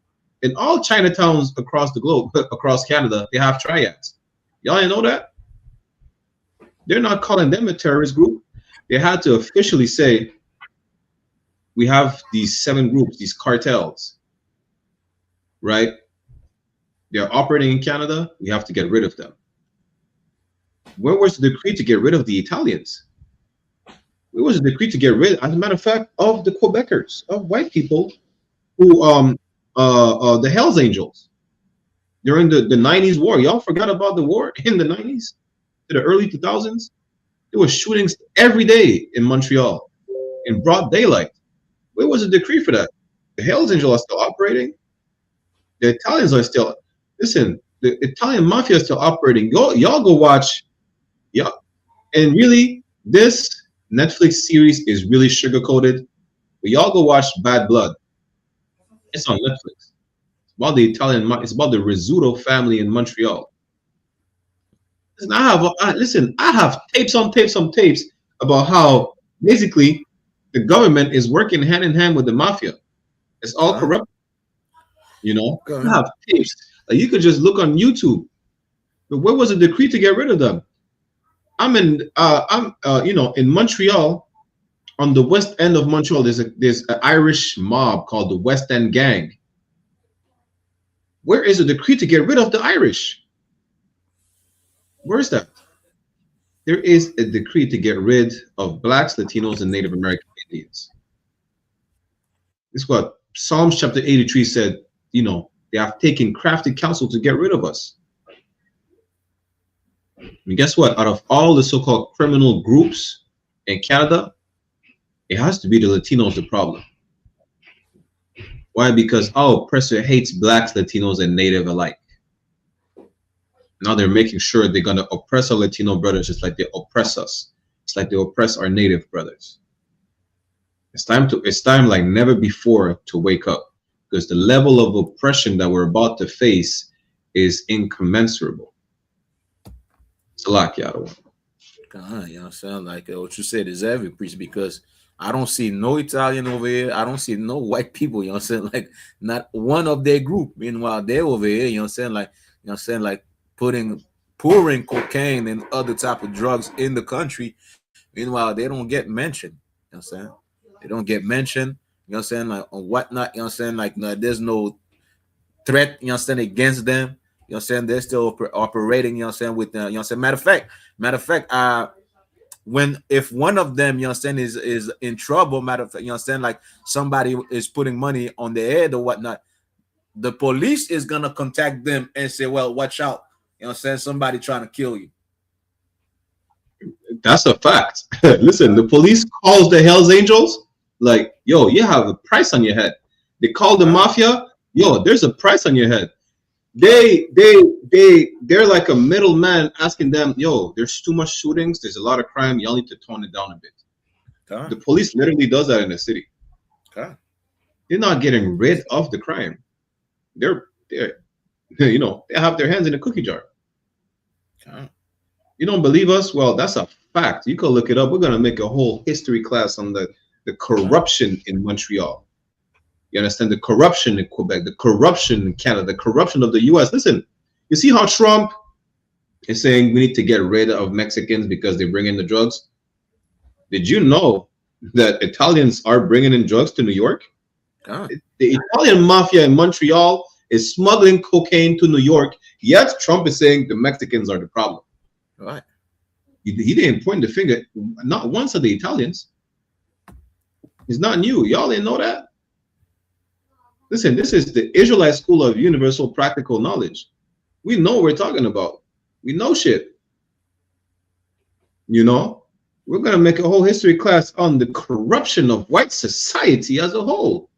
L: In all Chinatowns across the globe, across Canada, they have triads. Y'all didn't know that? They're not calling them a terrorist group. They had to officially say, we have these 7 groups, these cartels, right? They're operating in Canada. We have to get rid of them. Where was the decree to get rid of the Italians? It was a decree to get rid, as a matter of fact, of the Quebecers, of white people who, the Hells Angels during the 90s war. Y'all forgot about the war in the 90s, to the early 2000s? There were shootings every day in Montreal in broad daylight. Where was a decree for that? The Hells Angels are still operating. The Italians are still, listen, the Italian mafia is still operating. Y'all go watch, yeah. And really, this Netflix series is really sugar-coated, but y'all go watch Bad Blood. It's on Netflix. It's about the Italian, it's about the Rizzuto family in Montreal. Listen, I have tapes on tapes on tapes about how basically the government is working hand in hand with the mafia. It's all corrupt. You know, I have tapes. Like, you could just look on YouTube. But where was the decree to get rid of them? I'm you know, in Montreal, on the west end of Montreal, there's an Irish mob called the West End Gang. Where is a decree to get rid of the Irish? Where is that? There is a decree to get rid of blacks, Latinos, and Native American Indians. This is what Psalms chapter 83 said, you know, they have taken crafty counsel to get rid of us. And guess what? Out of all the so-called criminal groups in Canada, it has to be the Latinos the problem. Why? Because our oppressor hates blacks, Latinos, and Native alike. Now they're making sure they're going to oppress our Latino brothers just like they oppress us. It's like they oppress our Native brothers. It's time like never before to wake up, because the level of oppression that we're about to face is incommensurable. Salakia.
M: You know what I'm saying? Like what you said is every priest, because I don't see no Italian over here. I don't see no white people, you know what I'm saying? Like not one of their group. Meanwhile, they're over here, you know what I'm saying? Like, you know what I'm saying? Like pouring cocaine and other type of drugs in the country. Meanwhile, they don't get mentioned. You know what I'm saying? They don't get mentioned, you know what I'm saying? Like on whatnot, you know what I'm saying? Like no, there's no threat, you know what I'm saying, against them. You know what I'm saying? They're still operating, you know what I'm saying, with you know what I'm saying. Matter of fact, if one of them, you know what I'm saying, is in trouble, matter of fact, you know what I'm saying, like somebody is putting money on their head or whatnot, the police is gonna contact them and say, well, watch out, you know what I'm saying, somebody trying to kill you.
L: That's a fact. Listen, the police calls the Hells Angels, like, yo, you have a price on your head. They call the mafia, yo, there's a price on your head. They're like a middleman asking them, yo, there's too much shootings, there's a lot of crime, y'all need to tone it down a bit. The police literally does that in the city. They're not getting rid of the crime. They're you know, they have their hands in the cookie jar. You don't believe us? Well, that's a fact. You can look it up. We're gonna make a whole history class on the corruption in Montreal. You understand? The corruption in Quebec, the corruption in Canada, the corruption of the US. Listen, you see how Trump is saying we need to get rid of Mexicans because they bring in the drugs? Did you know that Italians are bringing in drugs to New York? The Italian mafia in Montreal is smuggling cocaine to New York, yet Trump is saying the Mexicans are the problem.
M: Right.
L: He didn't point the finger, not once, at the Italians. It's not new. Y'all didn't know that? Listen, this is the Israelite School of Universal Practical Knowledge. We know what we're talking about. We know shit. You know? We're going to make a whole history class on the corruption of white society as a whole.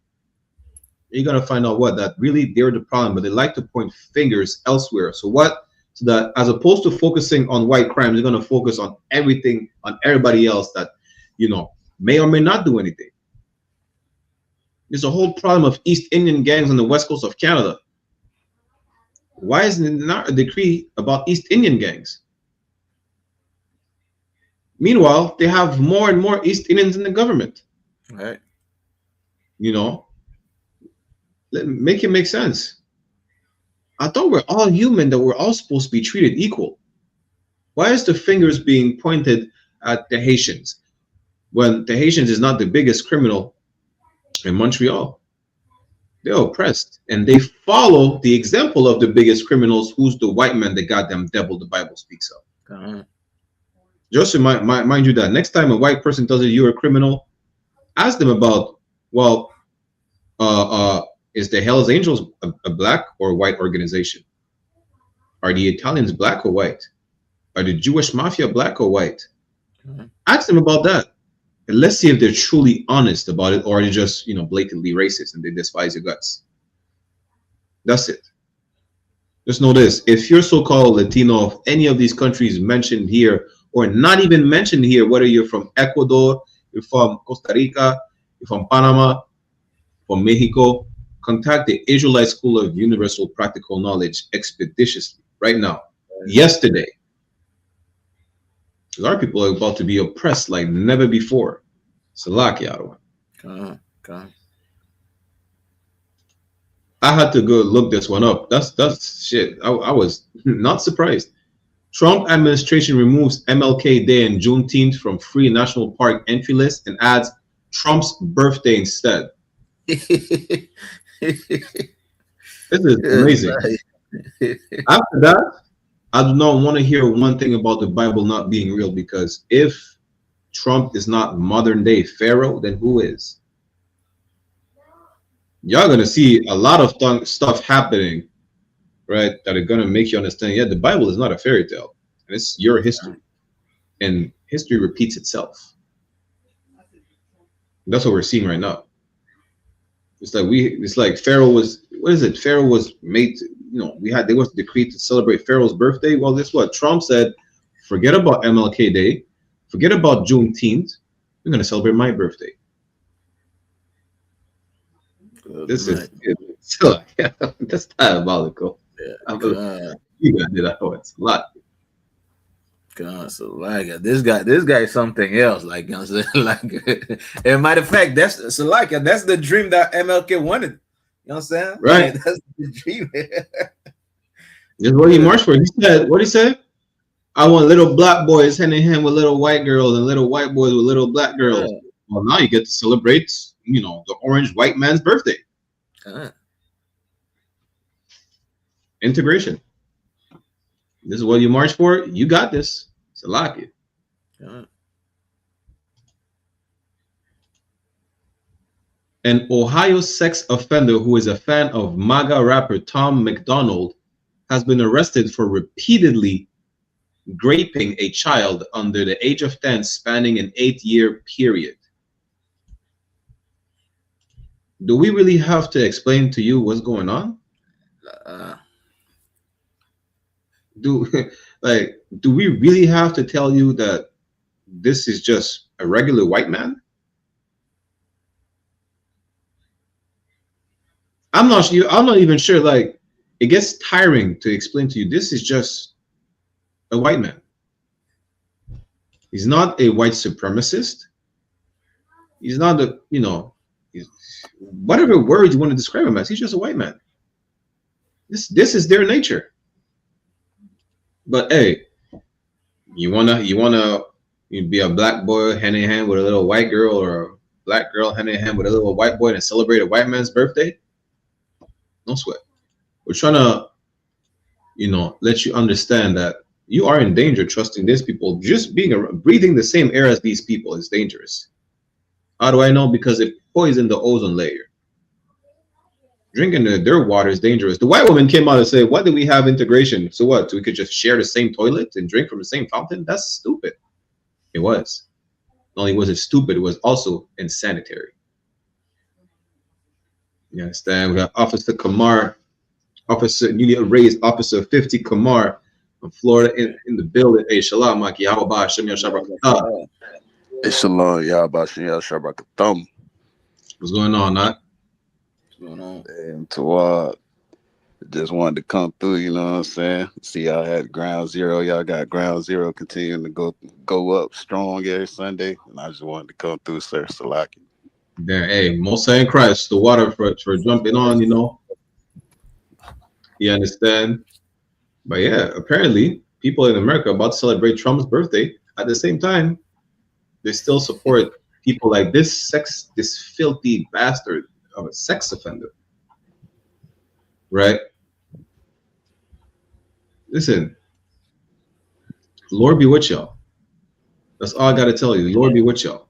L: You're going to find out what, that really they're the problem, but they like to point fingers elsewhere. So what? So that as opposed to focusing on white crimes, they're going to focus on everything, on everybody else that, you know, may or may not do anything. There's a whole problem of East Indian gangs on the west coast of Canada. Why isn't there not a decree about East Indian gangs? Meanwhile, they have more and more East Indians in the government.
M: Right.
L: You know, make it make sense. I thought we're all human, that we're all supposed to be treated equal. Why is the fingers being pointed at the Haitians when the Haitians is not the biggest criminal in Montreal? They're oppressed, and they follow the example of the biggest criminals, who's the white man, the goddamn devil the Bible speaks of. Just mind you that next time a white person tells you you're a criminal, ask them about, well, is the Hells Angels a black or white organization? Are the Italians black or white? Are the Jewish mafia black or white? Ask them about that. And let's see if they're truly honest about it, or they're just, you know, blatantly racist and they despise your guts. That's it. Just know this: if you're so-called Latino of any of these countries mentioned here, or not even mentioned here, whether you're from Ecuador, you're from Costa Rica, you're from Panama, from Mexico, contact the Israelite School of Universal Practical Knowledge expeditiously right now, yesterday. Because our people are about to be oppressed like never before. Salakia. I had to go look this one up. That's shit. I was not surprised. Trump administration removes MLK Day and Juneteenth from free national park entry list and adds Trump's birthday instead. This is amazing. After that, I do not want to hear one thing about the Bible not being real, because if Trump is not modern day Pharaoh, then who is? Y'all gonna see a lot of stuff happening, right, that are gonna make you understand, yeah, the Bible is not a fairy tale. It's your history, and history repeats itself. That's what we're seeing right now. It's like Pharaoh was, what is it? Pharaoh was made to, you know, there was a decree to celebrate Pharaoh's birthday. Well, guess what? Trump said, forget about MLK Day, forget about Juneteenth. We're gonna celebrate my birthday. This is so, yeah, that's diabolical. Yeah, you got it. It's a lot.
M: God, so like this guy is something else. Like, you know what I'm saying? Like, and matter of fact, that's so like that's the dream that MLK wanted. You know what I'm saying?
L: Right.
M: Like, that's the dream.
L: That's what he marched for. He said, what he said? I want little black boys hand in hand with little white girls, and little white boys with little black girls. Yeah. Well, now you get to celebrate, you know, the orange white man's birthday. Integration. This is what you march for. You got this. Salaki.
M: Yeah.
L: An Ohio sex offender who is a fan of MAGA rapper Tom McDonald has been arrested for repeatedly raping a child under the age of 10 spanning an 8-year period. Do we really have to explain to you what's going on? Do we really have to tell you that this is just a regular white man? I'm not even sure. Like, it gets tiring to explain to you this is just a white man. He's not a white supremacist. He's not a, whatever word you want to describe him as, he's just a white man. This is their nature. But hey, you wanna be a black boy hand in hand with a little white girl, or a black girl hand in hand with a little white boy and celebrate a white man's birthday? No sweat. We're trying to, let you understand that you are in danger trusting these people. Just breathing the same air as these people is dangerous. How do I know? Because it poisons the ozone layer. Drinking their water is dangerous. The white woman came out and said, "What do we have integration? So what? We could just share the same toilet and drink from the same fountain?" That's stupid. It was. Not only was it stupid, it was also insanitary. You understand? We got Officer Kamar, newly raised Officer 50 Kamar from Florida in the building. Hey, Shalom, Maki. How about Shem Yashabrakatah?
U: Hey, Shalom, Yahba Shem Yashabrakatah.
L: What's going on, Nat?
U: What's going on? And to just wanted to come through, you know what I'm saying? See, y'all had ground zero. Y'all got ground zero continuing to go up strong every Sunday. And I just wanted to come through, sir. Salaki.
L: Yeah, hey, Most High in Christ, the water for jumping on, You understand? But yeah, apparently people in America are about to celebrate Trump's birthday. At the same time, they still support people like this filthy bastard of a sex offender. Right? Listen, Lord be with y'all. That's all I got to tell you. Lord be with y'all.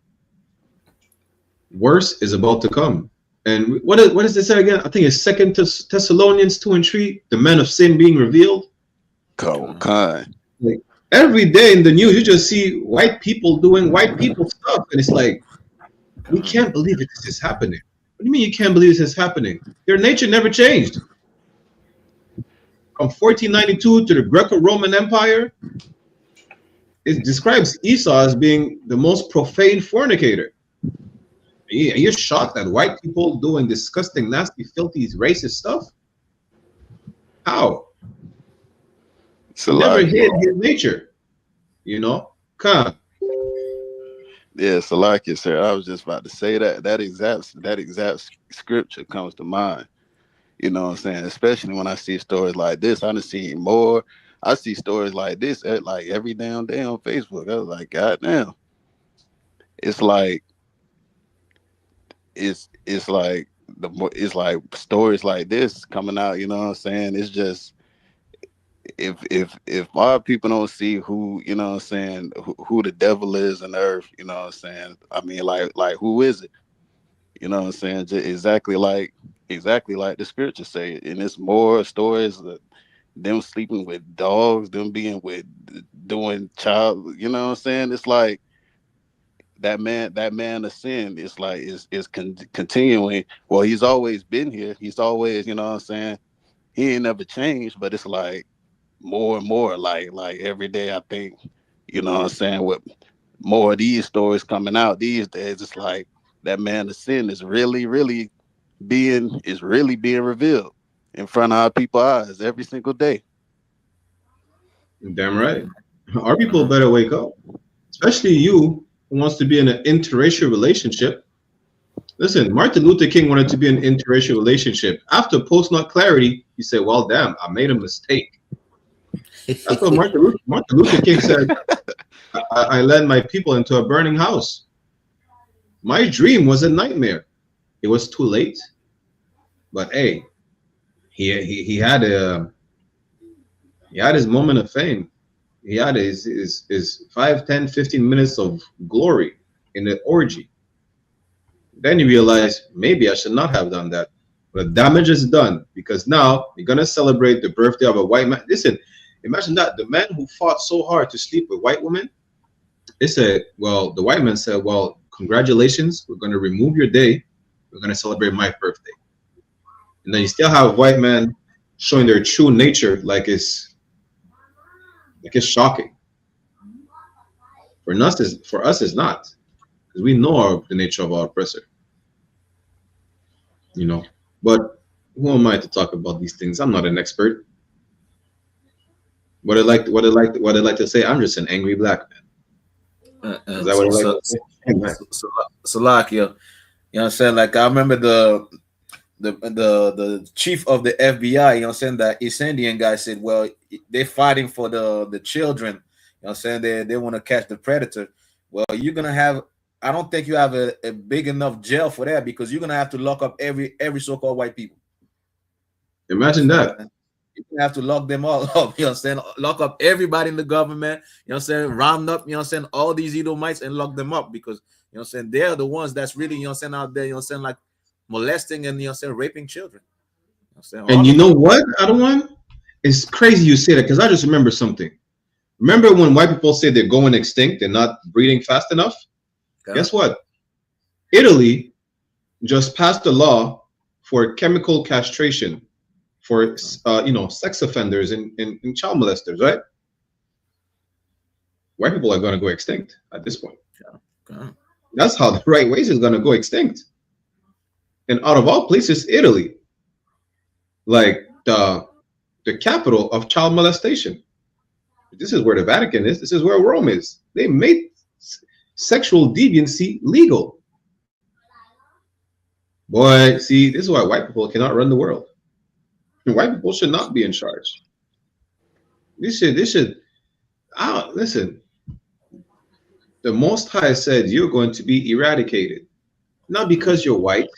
L: Worse is about to come. And what does this say again? I think it's 2 Thessalonians 2:3, the men of sin being revealed. Like, every day in the news, you just see white people doing white people stuff. And it's like, we can't believe this is happening. What do you mean you can't believe this is happening? Their nature never changed. From 1492 to the Greco-Roman Empire, it describes Esau as being the most profane fornicator. You're shocked that white people doing disgusting, nasty, filthy, racist stuff? How? Never hid his nature, Come.
U: Yeah, Salaki, sir. I was just about to say that exact scripture comes to mind. You know what I'm saying? Especially when I see stories like this. I done seen more. I see stories like this like every damn day on Facebook. I was like, God damn. It's like stories like this coming out, you know what I'm saying? It's just if our people don't see who, you know what I'm saying, who the devil is in the earth, you know what I'm saying? I mean, like who is it? You know what I'm saying? Just exactly like the scriptures say. And it's more stories of them sleeping with dogs, them doing child, you know what I'm saying? It's like that man of sin is like is continuing. Well, he's always been here. He's always, you know what I'm saying? He ain't never changed, but it's like more and more, like every day I think, you know what I'm saying, with more of these stories coming out these days, it's like that man of sin is really being revealed in front of our people's eyes every single day.
L: Damn right. Our people better wake up, especially you who wants to be in an interracial relationship. Listen, Martin Luther King wanted to be in an interracial relationship. After post-nut clarity, he said, well, damn, I made a mistake. That's what Martin Luther King said. I led my people into a burning house. My dream was a nightmare. It was too late. But hey, he had He had his moment of fame. He had his 5, 10, 15 minutes of glory in the orgy. Then you realize maybe I should not have done that. But the damage is done because now you're gonna celebrate the birthday of a white man. Listen, imagine that the man who fought so hard to sleep with white women. They said, well, the white man said, well, congratulations, we're gonna remove your day. We're gonna celebrate my birthday. And then you still have white men showing their true nature, like it's shocking. For us, it's not, because we know the nature of our oppressor. You know, but who am I to talk about these things? I'm not an expert. What I like to say, I'm just an angry black man. Is that what I like to say?
M: Salakia, you know what I'm saying? Like I remember the chief of the FBI, you know what I'm saying, that East Indian guy said, well, they're fighting for the children, you know what I'm saying, they want to catch the predator. Well, you're gonna have, I don't think you have a big enough jail for that, because you're gonna have to lock up every so-called white people.
L: Imagine that.
M: You have to lock them all up, you know what I'm saying, lock up everybody in the government, you know what I'm saying, round up, you know what I'm saying, all these Edomites and lock them up, because, you know what I'm saying, they're the ones that's really, you know what I'm saying, out there, you know what I'm saying, like molesting and, you know what I'm saying, raping children. You know what I'm saying?
L: And you know what, Adawan? It's crazy you say that, because I just remember something. Remember when white people say they're going extinct and not breeding fast enough? Okay. Guess what? Italy just passed a law for chemical castration for sex offenders and child molesters, right? White people are going to go extinct at this point.
M: Okay.
L: That's how the right race is going to go extinct. And out of all places, Italy, like the capital of child molestation. This is where the Vatican is. This is where Rome is. They made sexual deviancy legal. Boy, see, this is why white people cannot run the world. White people should not be in charge. This should listen. The Most High said you're going to be eradicated, not because you're white,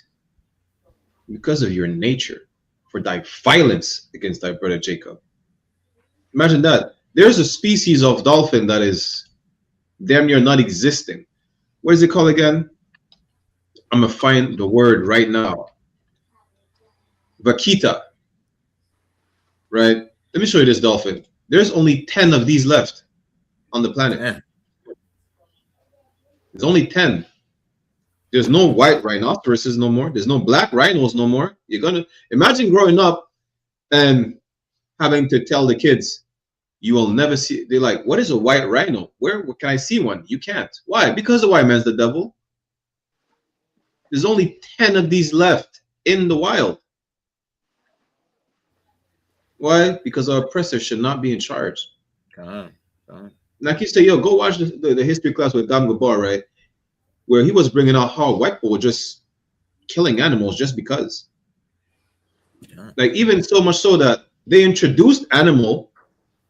L: because of your nature, for thy violence against thy brother Jacob. Imagine that. There's a species of dolphin that is damn near not existing. What is it called again? I'm gonna find the word right now. Vaquita. Right? Let me show you this dolphin. There's only 10 of these left on the planet. Yeah. There's only 10. There's no white rhinoceroses no more. There's no black rhinos no more. You're gonna imagine growing up and having to tell the kids, you will never see. They're like, what is a white rhino? Where can I see one? You can't. Why? Because the white man's the devil. There's only 10 of these left in the wild. Why? Because our oppressor should not be in charge. Like you say, yo, go watch the history class with Dam Gabar, right? Where he was bringing out how white people were just killing animals just because. Like even so much so that they introduced animal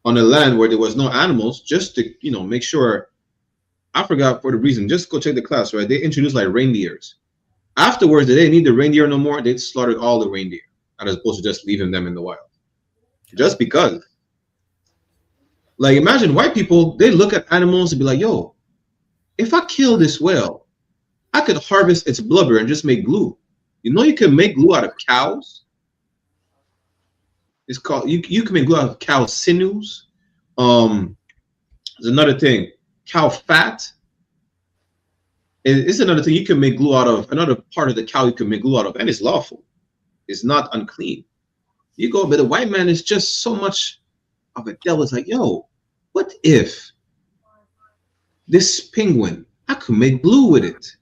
L: on a land where there was no animals just to, make sure. I forgot for the reason. Just go check the class, right? They introduced like reindeers. Afterwards, they didn't need the reindeer no more. They slaughtered all the reindeer as opposed to just leaving them in the wild. Just because. Like imagine white people, they look at animals and be like, yo, if I kill this whale, I could harvest its blubber and just make glue. You know you can make glue out of cows? It's called, you can make glue out of cow sinews. There's another thing, cow fat. It's another thing you can make glue out of, another part of the cow you can make glue out of, and it's lawful. It's not unclean. You go, but the white man is just so much of a devil. It's like, yo, what if this penguin, I could make glue with it?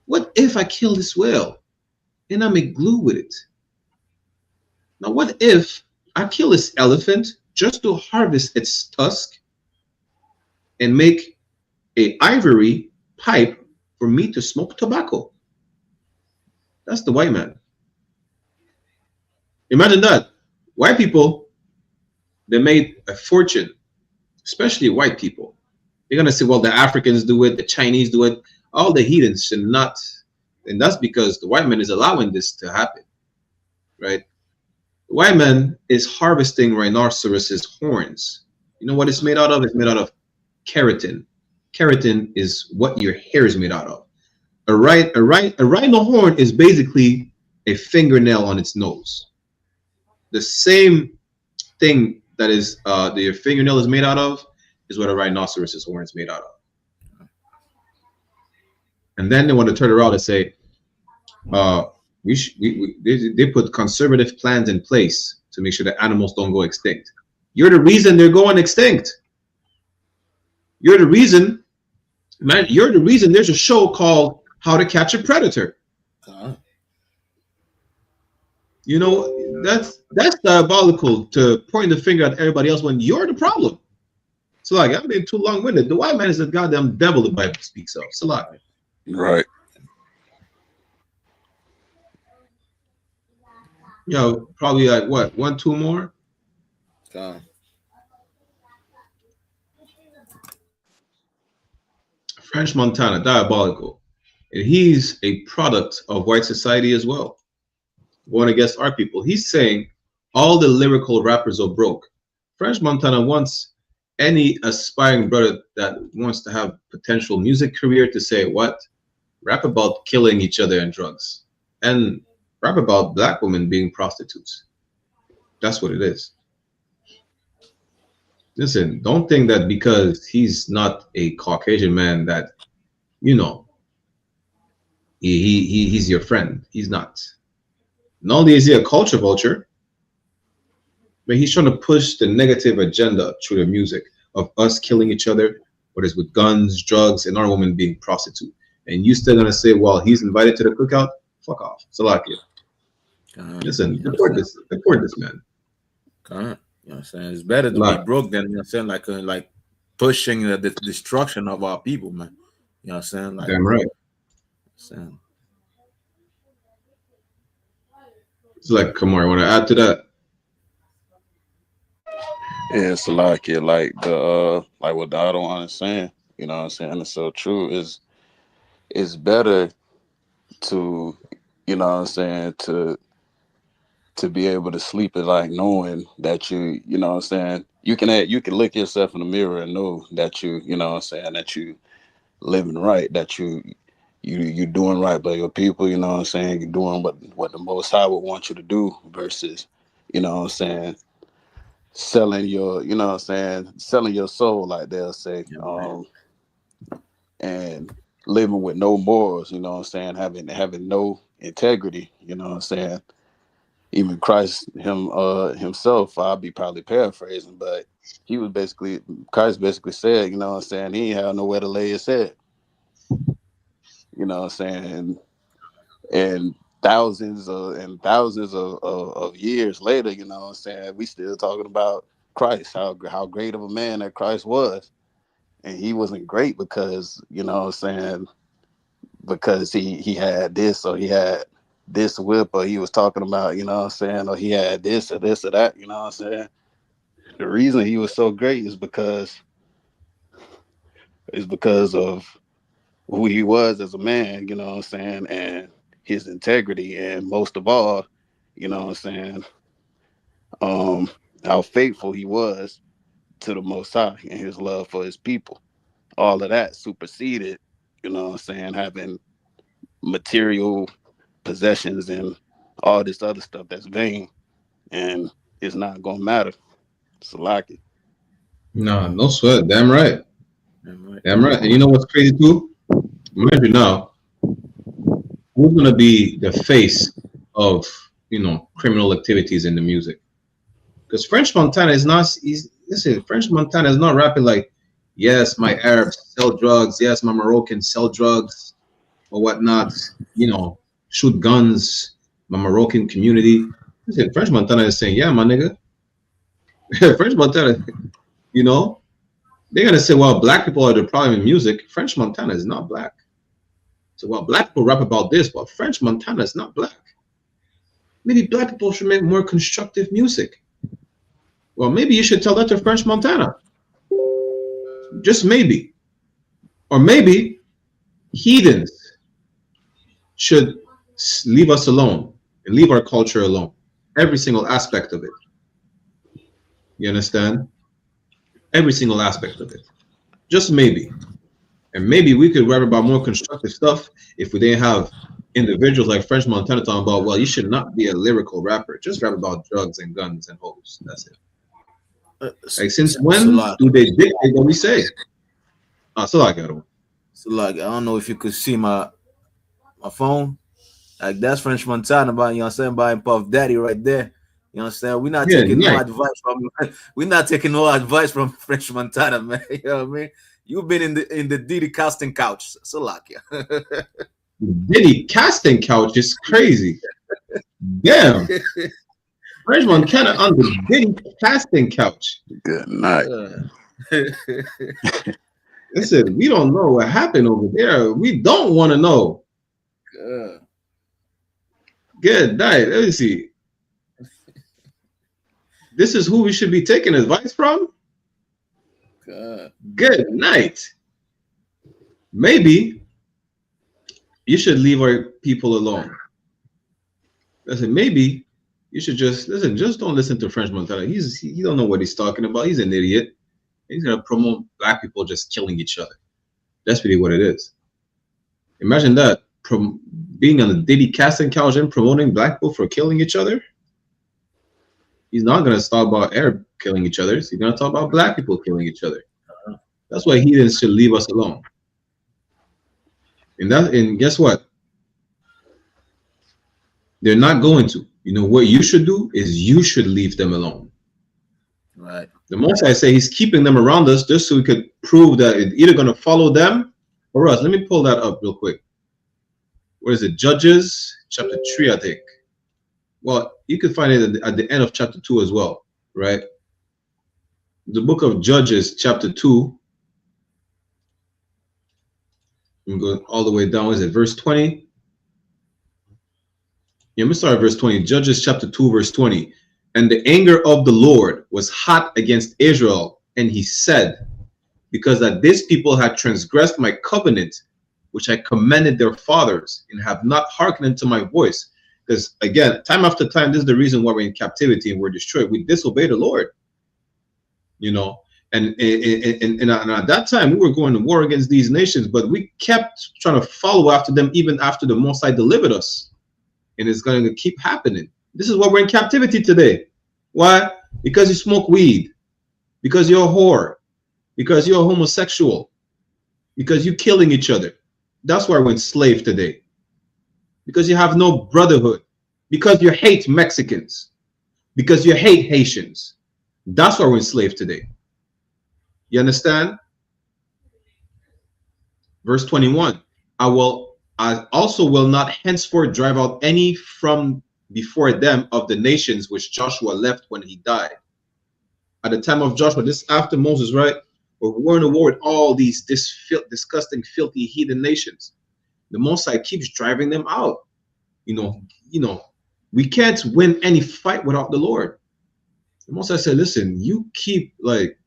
L: What if I kill this whale and I make glue with it? Now, what if I kill this elephant just to harvest its tusk and make an ivory pipe for me to smoke tobacco? That's the white man. Imagine that. White people, they made a fortune, especially white people. You're going to say, well, the Africans do it, the Chinese do it, all the heathens should not. And that's because the white man is allowing this to happen, right? The white man is harvesting rhinoceros' horns. You know what it's made out of? It's made out of keratin. Keratin is what your hair is made out of. A rhino horn is basically a fingernail on its nose. The same thing that is that your fingernail is made out of is what a rhinoceros' horn is made out of. And then they want to turn around and say, they put conservative plans in place to make sure that animals don't go extinct. You're the reason they're going extinct. You're the reason, man. You're the reason there's a show called How to Catch a Predator. You know, that's diabolical to point the finger at everybody else when you're the problem. So like, I've been too long-winded. The white man is the goddamn devil the Bible speaks of. So like,
U: right.
L: Yo, probably like what, 1, 2 more? French Montana, diabolical. And he's a product of white society as well. Going against our people. He's saying all the lyrical rappers are broke. French Montana wants any aspiring brother that wants to have potential music career to say, what? Rap about killing each other and drugs. And rap about black women being prostitutes. That's what it is. Listen, don't think that because he's not a Caucasian man that, you know, he's your friend. He's not. Not only is he a culture vulture, but he's trying to push the negative agenda through the music of us killing each other, whether it's with guns, drugs, and our women being prostitute. And you still gonna say, well, he's invited to the cookout? Fuck off. Salakia. Listen, support this man.
M: You know what I'm saying? It's better to be broke than, you know what I'm saying, like pushing the destruction of our people, man. You know what I'm saying? Like,
L: damn right.
M: Saying.
L: It's like, come on, I want to add to that.
U: Yeah, it's like it, like the like what I don't understand. You know what I'm saying? It's so true. It's better to, you know what I'm saying, to be able to sleep at like knowing that you know what I'm saying, you can look yourself in the mirror and know that you know what I'm saying, that you living right, that you doing right by your people, you know what I'm saying, you're doing what the Most High would want you to do versus, you know what I'm saying, selling your, you know what I'm saying, selling your soul, like they'll say, and living with no morals, you know what I'm saying, having no integrity, you know what I'm saying. Even Christ himself, I'll be probably paraphrasing, but Christ basically said, you know what I'm saying, he ain't have nowhere to lay his head. You know what I'm saying? And thousands of years later, you know what I'm saying, we still talking about Christ, how great of a man that Christ was. And he wasn't great because, you know what I'm saying, because he had this, or he had this whip, or he was talking about, you know what I'm saying, or he had this or that, you know what I'm saying. The reason he was so great is because of who he was as a man, you know what I'm saying, and his integrity, and most of all, you know what I'm saying, how faithful he was to the Most High and his love for his people. All of that superseded, you know what I'm saying, having material possessions and all this other stuff that's vain, and it's not gonna matter. So like it.
L: No sweat. Damn right. Damn right. And you know what's crazy too? Mind you now, who's gonna be the face of, you know, criminal activities in the music? Because French Montana is not. French Montana is not rapping like, yes, my Arabs sell drugs, yes, my Moroccans sell drugs or whatnot. You know, shoot guns. My Moroccan community. Listen, French Montana is saying, yeah, my nigga. French Montana, you know, they're gonna say, well, black people are the problem in music. French Montana is not black. So while black people rap about this, but French Montana is not black. Maybe black people should make more constructive music. Well, maybe you should tell that to French Montana. Just maybe. Or maybe heathens should leave us alone and leave our culture alone. Every single aspect of it. You understand? Every single aspect of it. Just maybe. And maybe we could rap about more constructive stuff if we didn't have individuals like French Montana talking about, well, you should not be a lyrical rapper. Just rap about drugs and guns and hoes. That's it. Like, since when do they dictate what we say? So like, I
M: don't know if you could see my phone. Like, that's French Montana, but you know what I'm saying, by Puff Daddy right there. You know what I'm saying? We're not taking no advice from we're not taking no advice from French Montana, man. You know what I mean? You've been in the Diddy casting couch. So like, yeah.
L: Diddy casting couch is crazy. Damn. French Montana on the Diddy casting couch.
U: Good night.
L: Listen, we don't know what happened over there. We don't want to know. Good night. Let me see. This is who we should be taking advice from? Good night. Maybe you should leave our people alone. Listen, maybe you should just don't listen to French Montana. He don't know what he's talking about. He's an idiot. He's gonna promote black people just killing each other. That's really what it is. Imagine that, being on the Diddy casting couch and promoting black people for killing each other. He's not gonna talk about Arab killing each other. He's gonna talk about black people killing each other. That's why he should leave us alone. And guess what? They're not going to. You know what you should do is you should leave them alone.
M: Right.
L: The most I say, he's keeping them around us just so we could prove that it's either going to follow them or us. Let me pull that up real quick. Where is it? Judges chapter 3, I think. Well, you can find it at the end of chapter 2 as well, right? The book of Judges chapter 2. I'm going all the way down. Is it verse 20? Yeah, let me start at verse 20. Judges chapter 2, verse 20. And the anger of the Lord was hot against Israel, and he said, because that this people had transgressed my covenant, which I commanded their fathers, and have not hearkened unto my voice. Because again, time after time, this is the reason why we're in captivity and we're destroyed. We disobey the Lord, you know. And at that time, we were going to war against these nations, but we kept trying to follow after them, even after the Most High delivered us. And it's going to keep happening. This is why we're in captivity today. Why? Because you smoke weed, because you're a whore, because you're a homosexual, because you're killing each other. That's why we're enslaved today. Because you have no brotherhood, because you hate Mexicans, because you hate Haitians. That's why we're enslaved today. You understand? Verse 21, I also will not henceforth drive out any from before them of the nations which Joshua left when he died. At the time of Joshua, this after Moses, right? We're in a war with all these disgusting, filthy, heathen nations. The Most High keeps driving them out. You know, we can't win any fight without the Lord. The Most High said, listen, you keep playing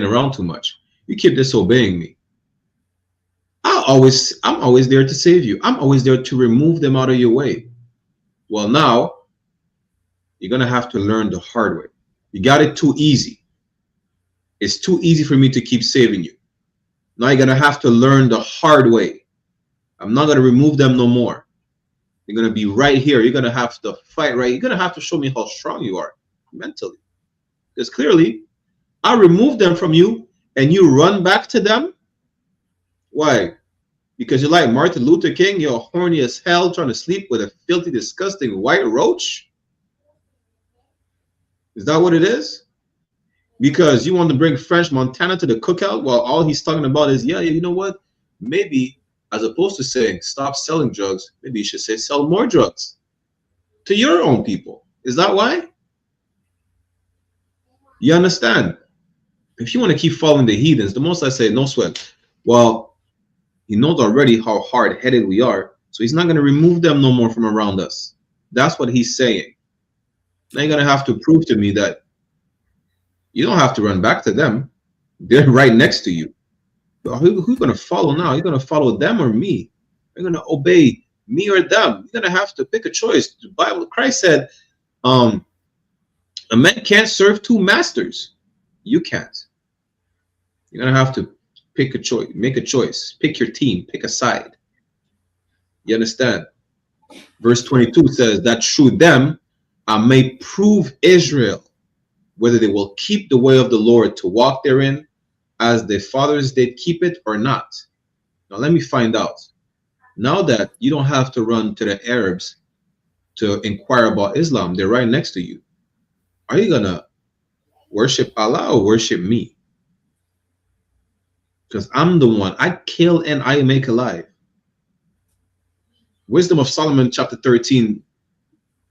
L: around too much. You keep disobeying me. I'm always there to save you. I'm always there to remove them out of your way. Well, now you're going to have to learn the hard way. You got it too easy. It's too easy for me to keep saving you. Now you're going to have to learn the hard way. I'm not going to remove them no more. You're going to be right here. You're going to have to fight right. You're going to have to show me how strong you are mentally. Because clearly, I removed them from you and you run back to them. Why? Because you're like Martin Luther King, you're horny as hell trying to sleep with a filthy, disgusting white roach? Is that what it is? Because you want to bring French Montana to the cookout while all he's talking about is, yeah, you know what? Maybe as opposed to saying stop selling drugs, maybe you should say sell more drugs to your own people. Is that why? You understand? If you want to keep following the heathens, the Most I say, no sweat. Well, he knows already how hard-headed we are, so he's not going to remove them no more from around us. That's what he's saying. Now you're going to have to prove to me that you don't have to run back to them. They're right next to you. But who's going to follow now? You're going to follow them or me? You're going to obey me or them. You're gonna have to pick a choice. The Bible, Christ said, a man can't serve two masters. You can't. You're gonna have to pick a choice, make a choice, pick your team, pick a side. You understand? Verse 22 says that through them I may prove Israel whether they will keep the way of the Lord to walk therein, as their fathers did keep it or not. Now let me find out. Now that you don't have to run to the Arabs to inquire about Islam, they're right next to you. Are you gonna worship Allah or worship me? Because I'm the one. I kill and I make alive. Wisdom of Solomon chapter 13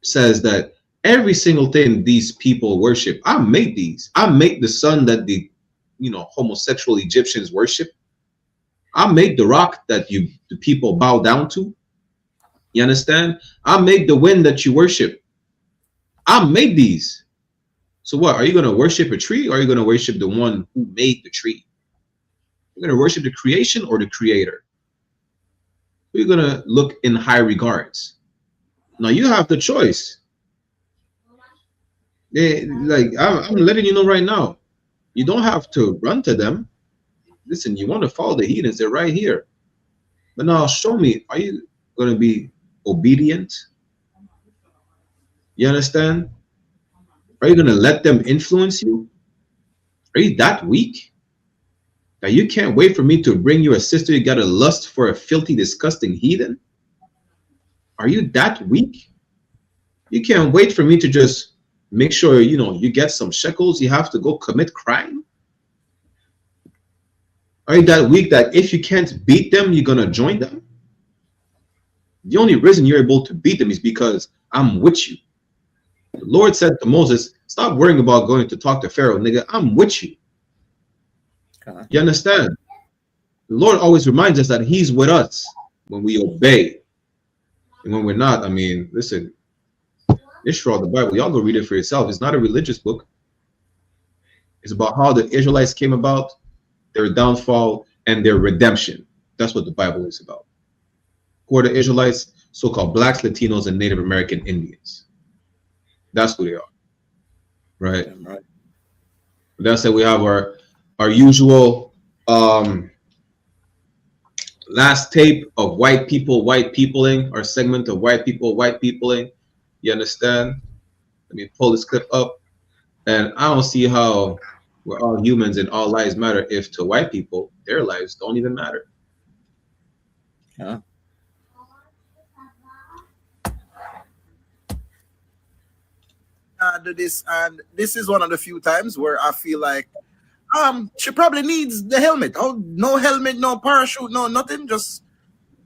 L: says that every single thing these people worship, I made these. I made the sun that the homosexual Egyptians worship. I made the rock that the people bow down to. You understand? I made the wind that you worship. I made these. So what? Are you going to worship a tree, or are you going to worship the one who made the tree? You're going to worship the creation or the creator? Who are you going to look in high regards? Now you have the choice. I'm letting you know right now. You don't have to run to them. Listen, you want to follow the heathens, they're right here. But now show me, are you going to be obedient? You understand? Are you going to let them influence you? Are you that weak that you can't wait for me to bring you a sister you got a lust for a filthy, disgusting heathen? Are you that weak? You can't wait for me to just make sure, you get some shekels, you have to go commit crime? Are you that weak that if you can't beat them, you're going to join them? The only reason you're able to beat them is because I'm with you. The Lord said to Moses, stop worrying about going to talk to Pharaoh, nigga. I'm with you. You understand? The Lord always reminds us that he's with us when we obey. And when we're not, listen, Israel, the Bible, y'all go read it for yourself. It's not a religious book. It's about how the Israelites came about, their downfall, and their redemption. That's what the Bible is about. Who are the Israelites? So-called blacks, Latinos, and Native American Indians. That's who they are. Right? Right. That's it. We have our usual last tape of white peopling, our segment of white peopling. You understand? Let me pull this clip up. And I don't see how we're all humans and all lives matter if to white people, their lives don't even matter.
M: Yeah.
A: Do this, and this is one of the few times where I feel like she probably needs the helmet. Oh, no helmet, no parachute, no nothing, just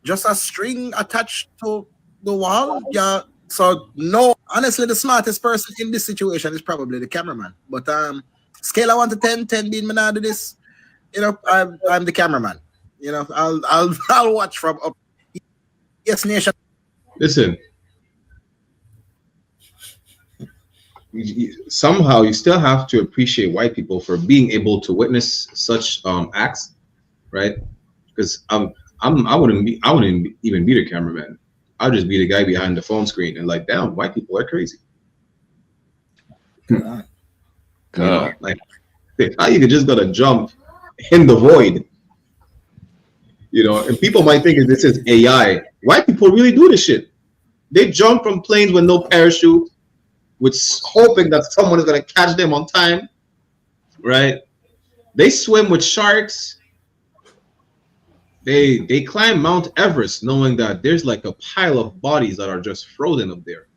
A: a string attached to the wall. Yeah. So no, honestly, the smartest person in this situation is probably the cameraman. But scale of 1 to 10, 10 being me now do this, I'm the cameraman. I'll watch from up. Yes, nation.
L: Listen. Somehow you still have to appreciate white people for being able to witness such acts, right? Because I wouldn't even be the cameraman. I'll just be the guy behind the phone screen and like, damn, white people are crazy. Like how you just gotta jump in the void, and people might think this is AI. White people really do this shit. They jump from planes with no parachute, with hoping that someone is going to catch them on time, right? They swim with sharks. They climb Mount Everest knowing that there's like a pile of bodies that are just frozen up there.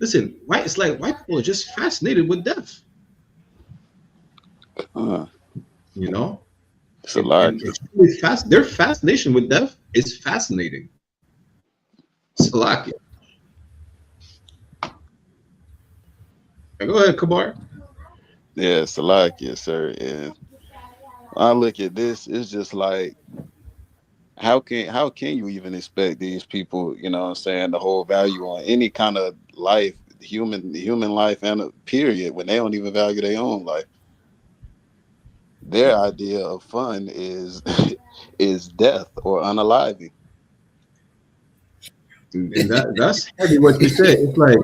L: Listen, it's like white people are just fascinated with death.
U: It's a lot.
L: Their fascination with death is fascinating. Salakia. Go ahead, Kabar.
U: Yeah, Salakia, sir. And I look at this, it's just like, how can you even expect these people, to hold value on any kind of life, human life, and a period, when they don't even value their own life? Their idea of fun is is death or unaliving.
L: And that's heavy what you say. It's like,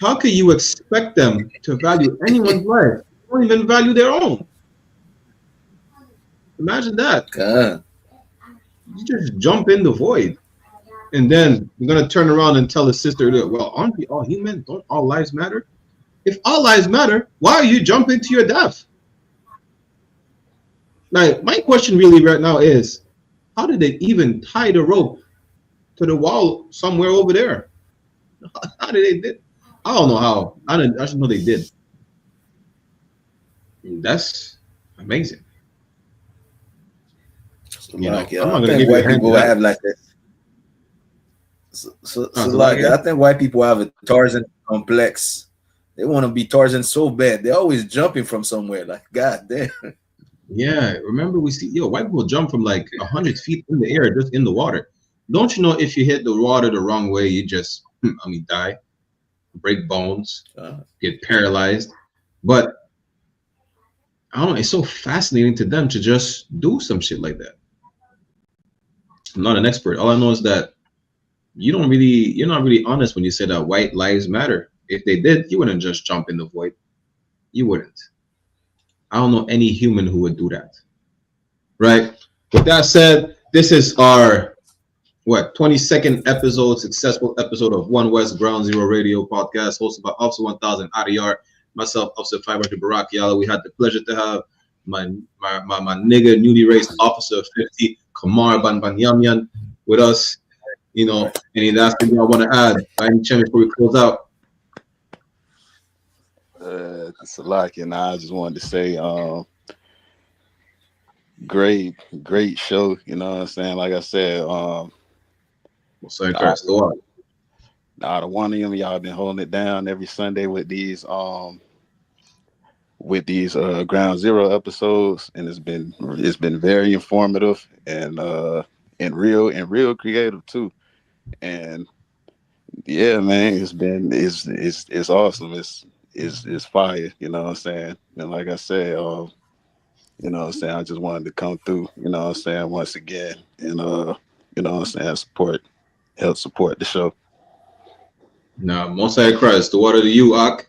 L: how can you expect them to value anyone's life? They don't even value their own. Imagine that.
M: God.
L: You just jump in the void. And then you're going to turn around and tell the sister, well, aren't we all human? Don't all lives matter? If all lives matter, why are you jumping to your death? Like, my question really right now is, how did they even tie the rope to the wall somewhere over there? How did they did? I don't know how. I just know they did. That's amazing. You know,
M: like, I'm not gonna give white people have like that. So like, I think white people have a Tarzan complex. They want to be Tarzan so bad. They're always jumping from somewhere. Like, God damn.
L: Yeah, remember we see white people jump from like 100 feet in the air, just in the water. Don't you know if you hit the water the wrong way, you just die, break bones, get paralyzed. But I don't know, it's so fascinating to them to just do some shit like that. I'm not an expert. All I know is that you're not really honest when you say that white lives matter. If they did, you wouldn't just jump in the void. You wouldn't. I don't know any human who would do that. Right? With that said, this is our 22nd episode, successful episode of One West Ground Zero Radio podcast, hosted by Officer 1000 Adiyar, myself, Officer 500 Barack Yala. We had the pleasure to have my nigga, newly raised Officer 50 Kamar Banbanyamyan with us. You know, any last thing I want to add by any chance before we close out?
U: Salaki, and I just wanted to say, great show. You know what I'm saying? Like I said, the one of them, y'all been holding it down every Sunday with these Ground Zero episodes, and it's been very informative and real creative too. And yeah, man, it's awesome. It's fire, you know what I'm saying? And like I said, you know what I'm saying, I just wanted to come through, you know what I'm saying, once again, and you know what I'm saying, help support the show.
L: Now, most high Christ, the water to you, Ak.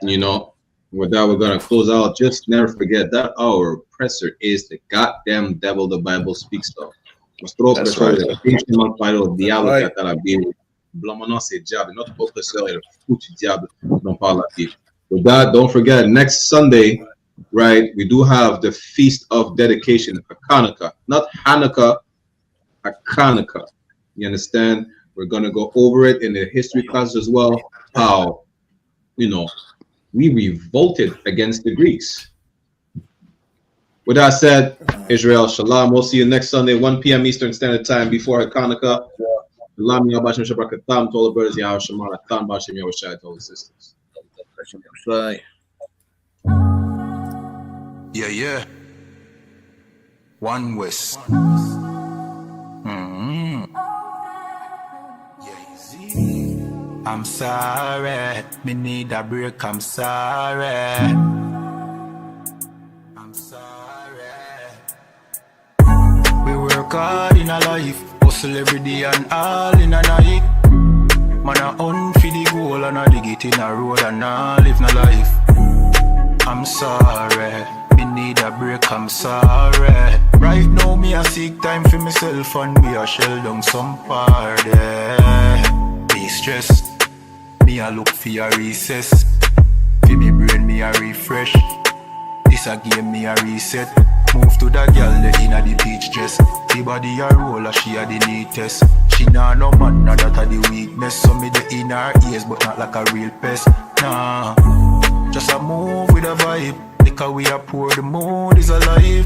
L: You know, with that, we're gonna close out. Just never forget that our oppressor is the goddamn devil the Bible speaks of. That's right. With that, don't forget, next Sunday, right, we do have the Feast of Dedication, Hanukkah. Not Hanukkah, Hanukkah. You understand? We're going to go over it in the history class as well, how, you know, we revolted against the Greeks. With that said, Israel, Shalom. We'll see you next Sunday, 1 p.m. Eastern Standard Time before Hanukkah. Shalom, Yahbashim Shabakatam, to all the brothers, Yahweh Shemana, Tam Bashim Yahweh Shai, to all the sisters.
F: Yeah. One West. I'm sorry, me need a break, I'm sorry. We work hard in a life, hustle every day and all in a night. Man a hunt for the goal and a dig it in a road and a live no life. I'm sorry, me need a break, I'm sorry. Right now me a seek time for myself and me a shell down some party. Be stressed, me a look for a recess. For me brain me a refresh. This a game me a reset. Move to that girl inna the beach dress. The body a roller, she a the neatest. She nah no man, nah that a the weakness. So me the in her ears, but not like a real pest. Nah, just a move with a vibe. Like a way a pour, the mood is alive.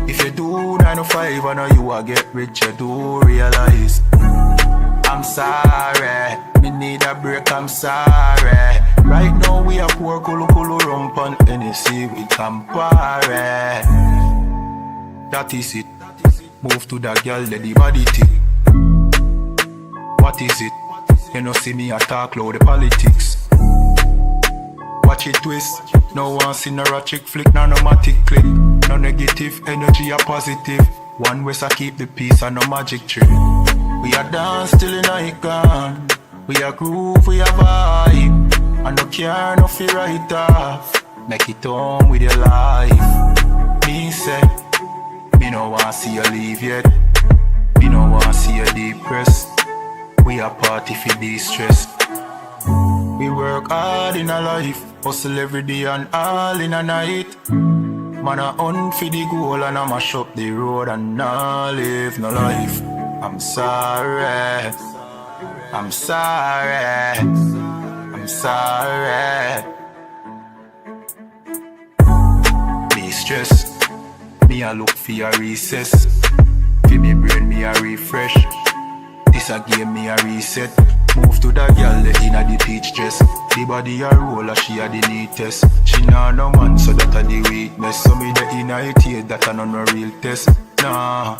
F: If you do 9 to 5, I know you a get rich, you do realize. I'm sorry, me need a break, I'm sorry. Right now we a pour kulu rump on Tennessee with Campari. That is it. Move to that girl, let the body tick. What is it? You know see me a talk loud the politics. Watch it twist. No one see no chick flick, no matic click. No negative energy, a positive. One West I keep the peace and no magic trick. We are dance till the night gone. We are groove, we are vibe. And no care, no fear right off. Make it home with your life. Me say, me no want see you leave yet. Me no want see you depressed. We are party for de-stress. We work hard in a life. Hustle every day and all in a night. Man a hunt for the goal and I mash up the road and not live no life. I'm sorry. I'm sorry. I'm sorry. Me stress. Me a look for a recess. For me brain me a refresh. This a game me a reset. Move to the girl inna the peach dress. The body a roll a she a the neatest. She nah no man so that a the weakness. So me the inna it here that a no real test. Nah.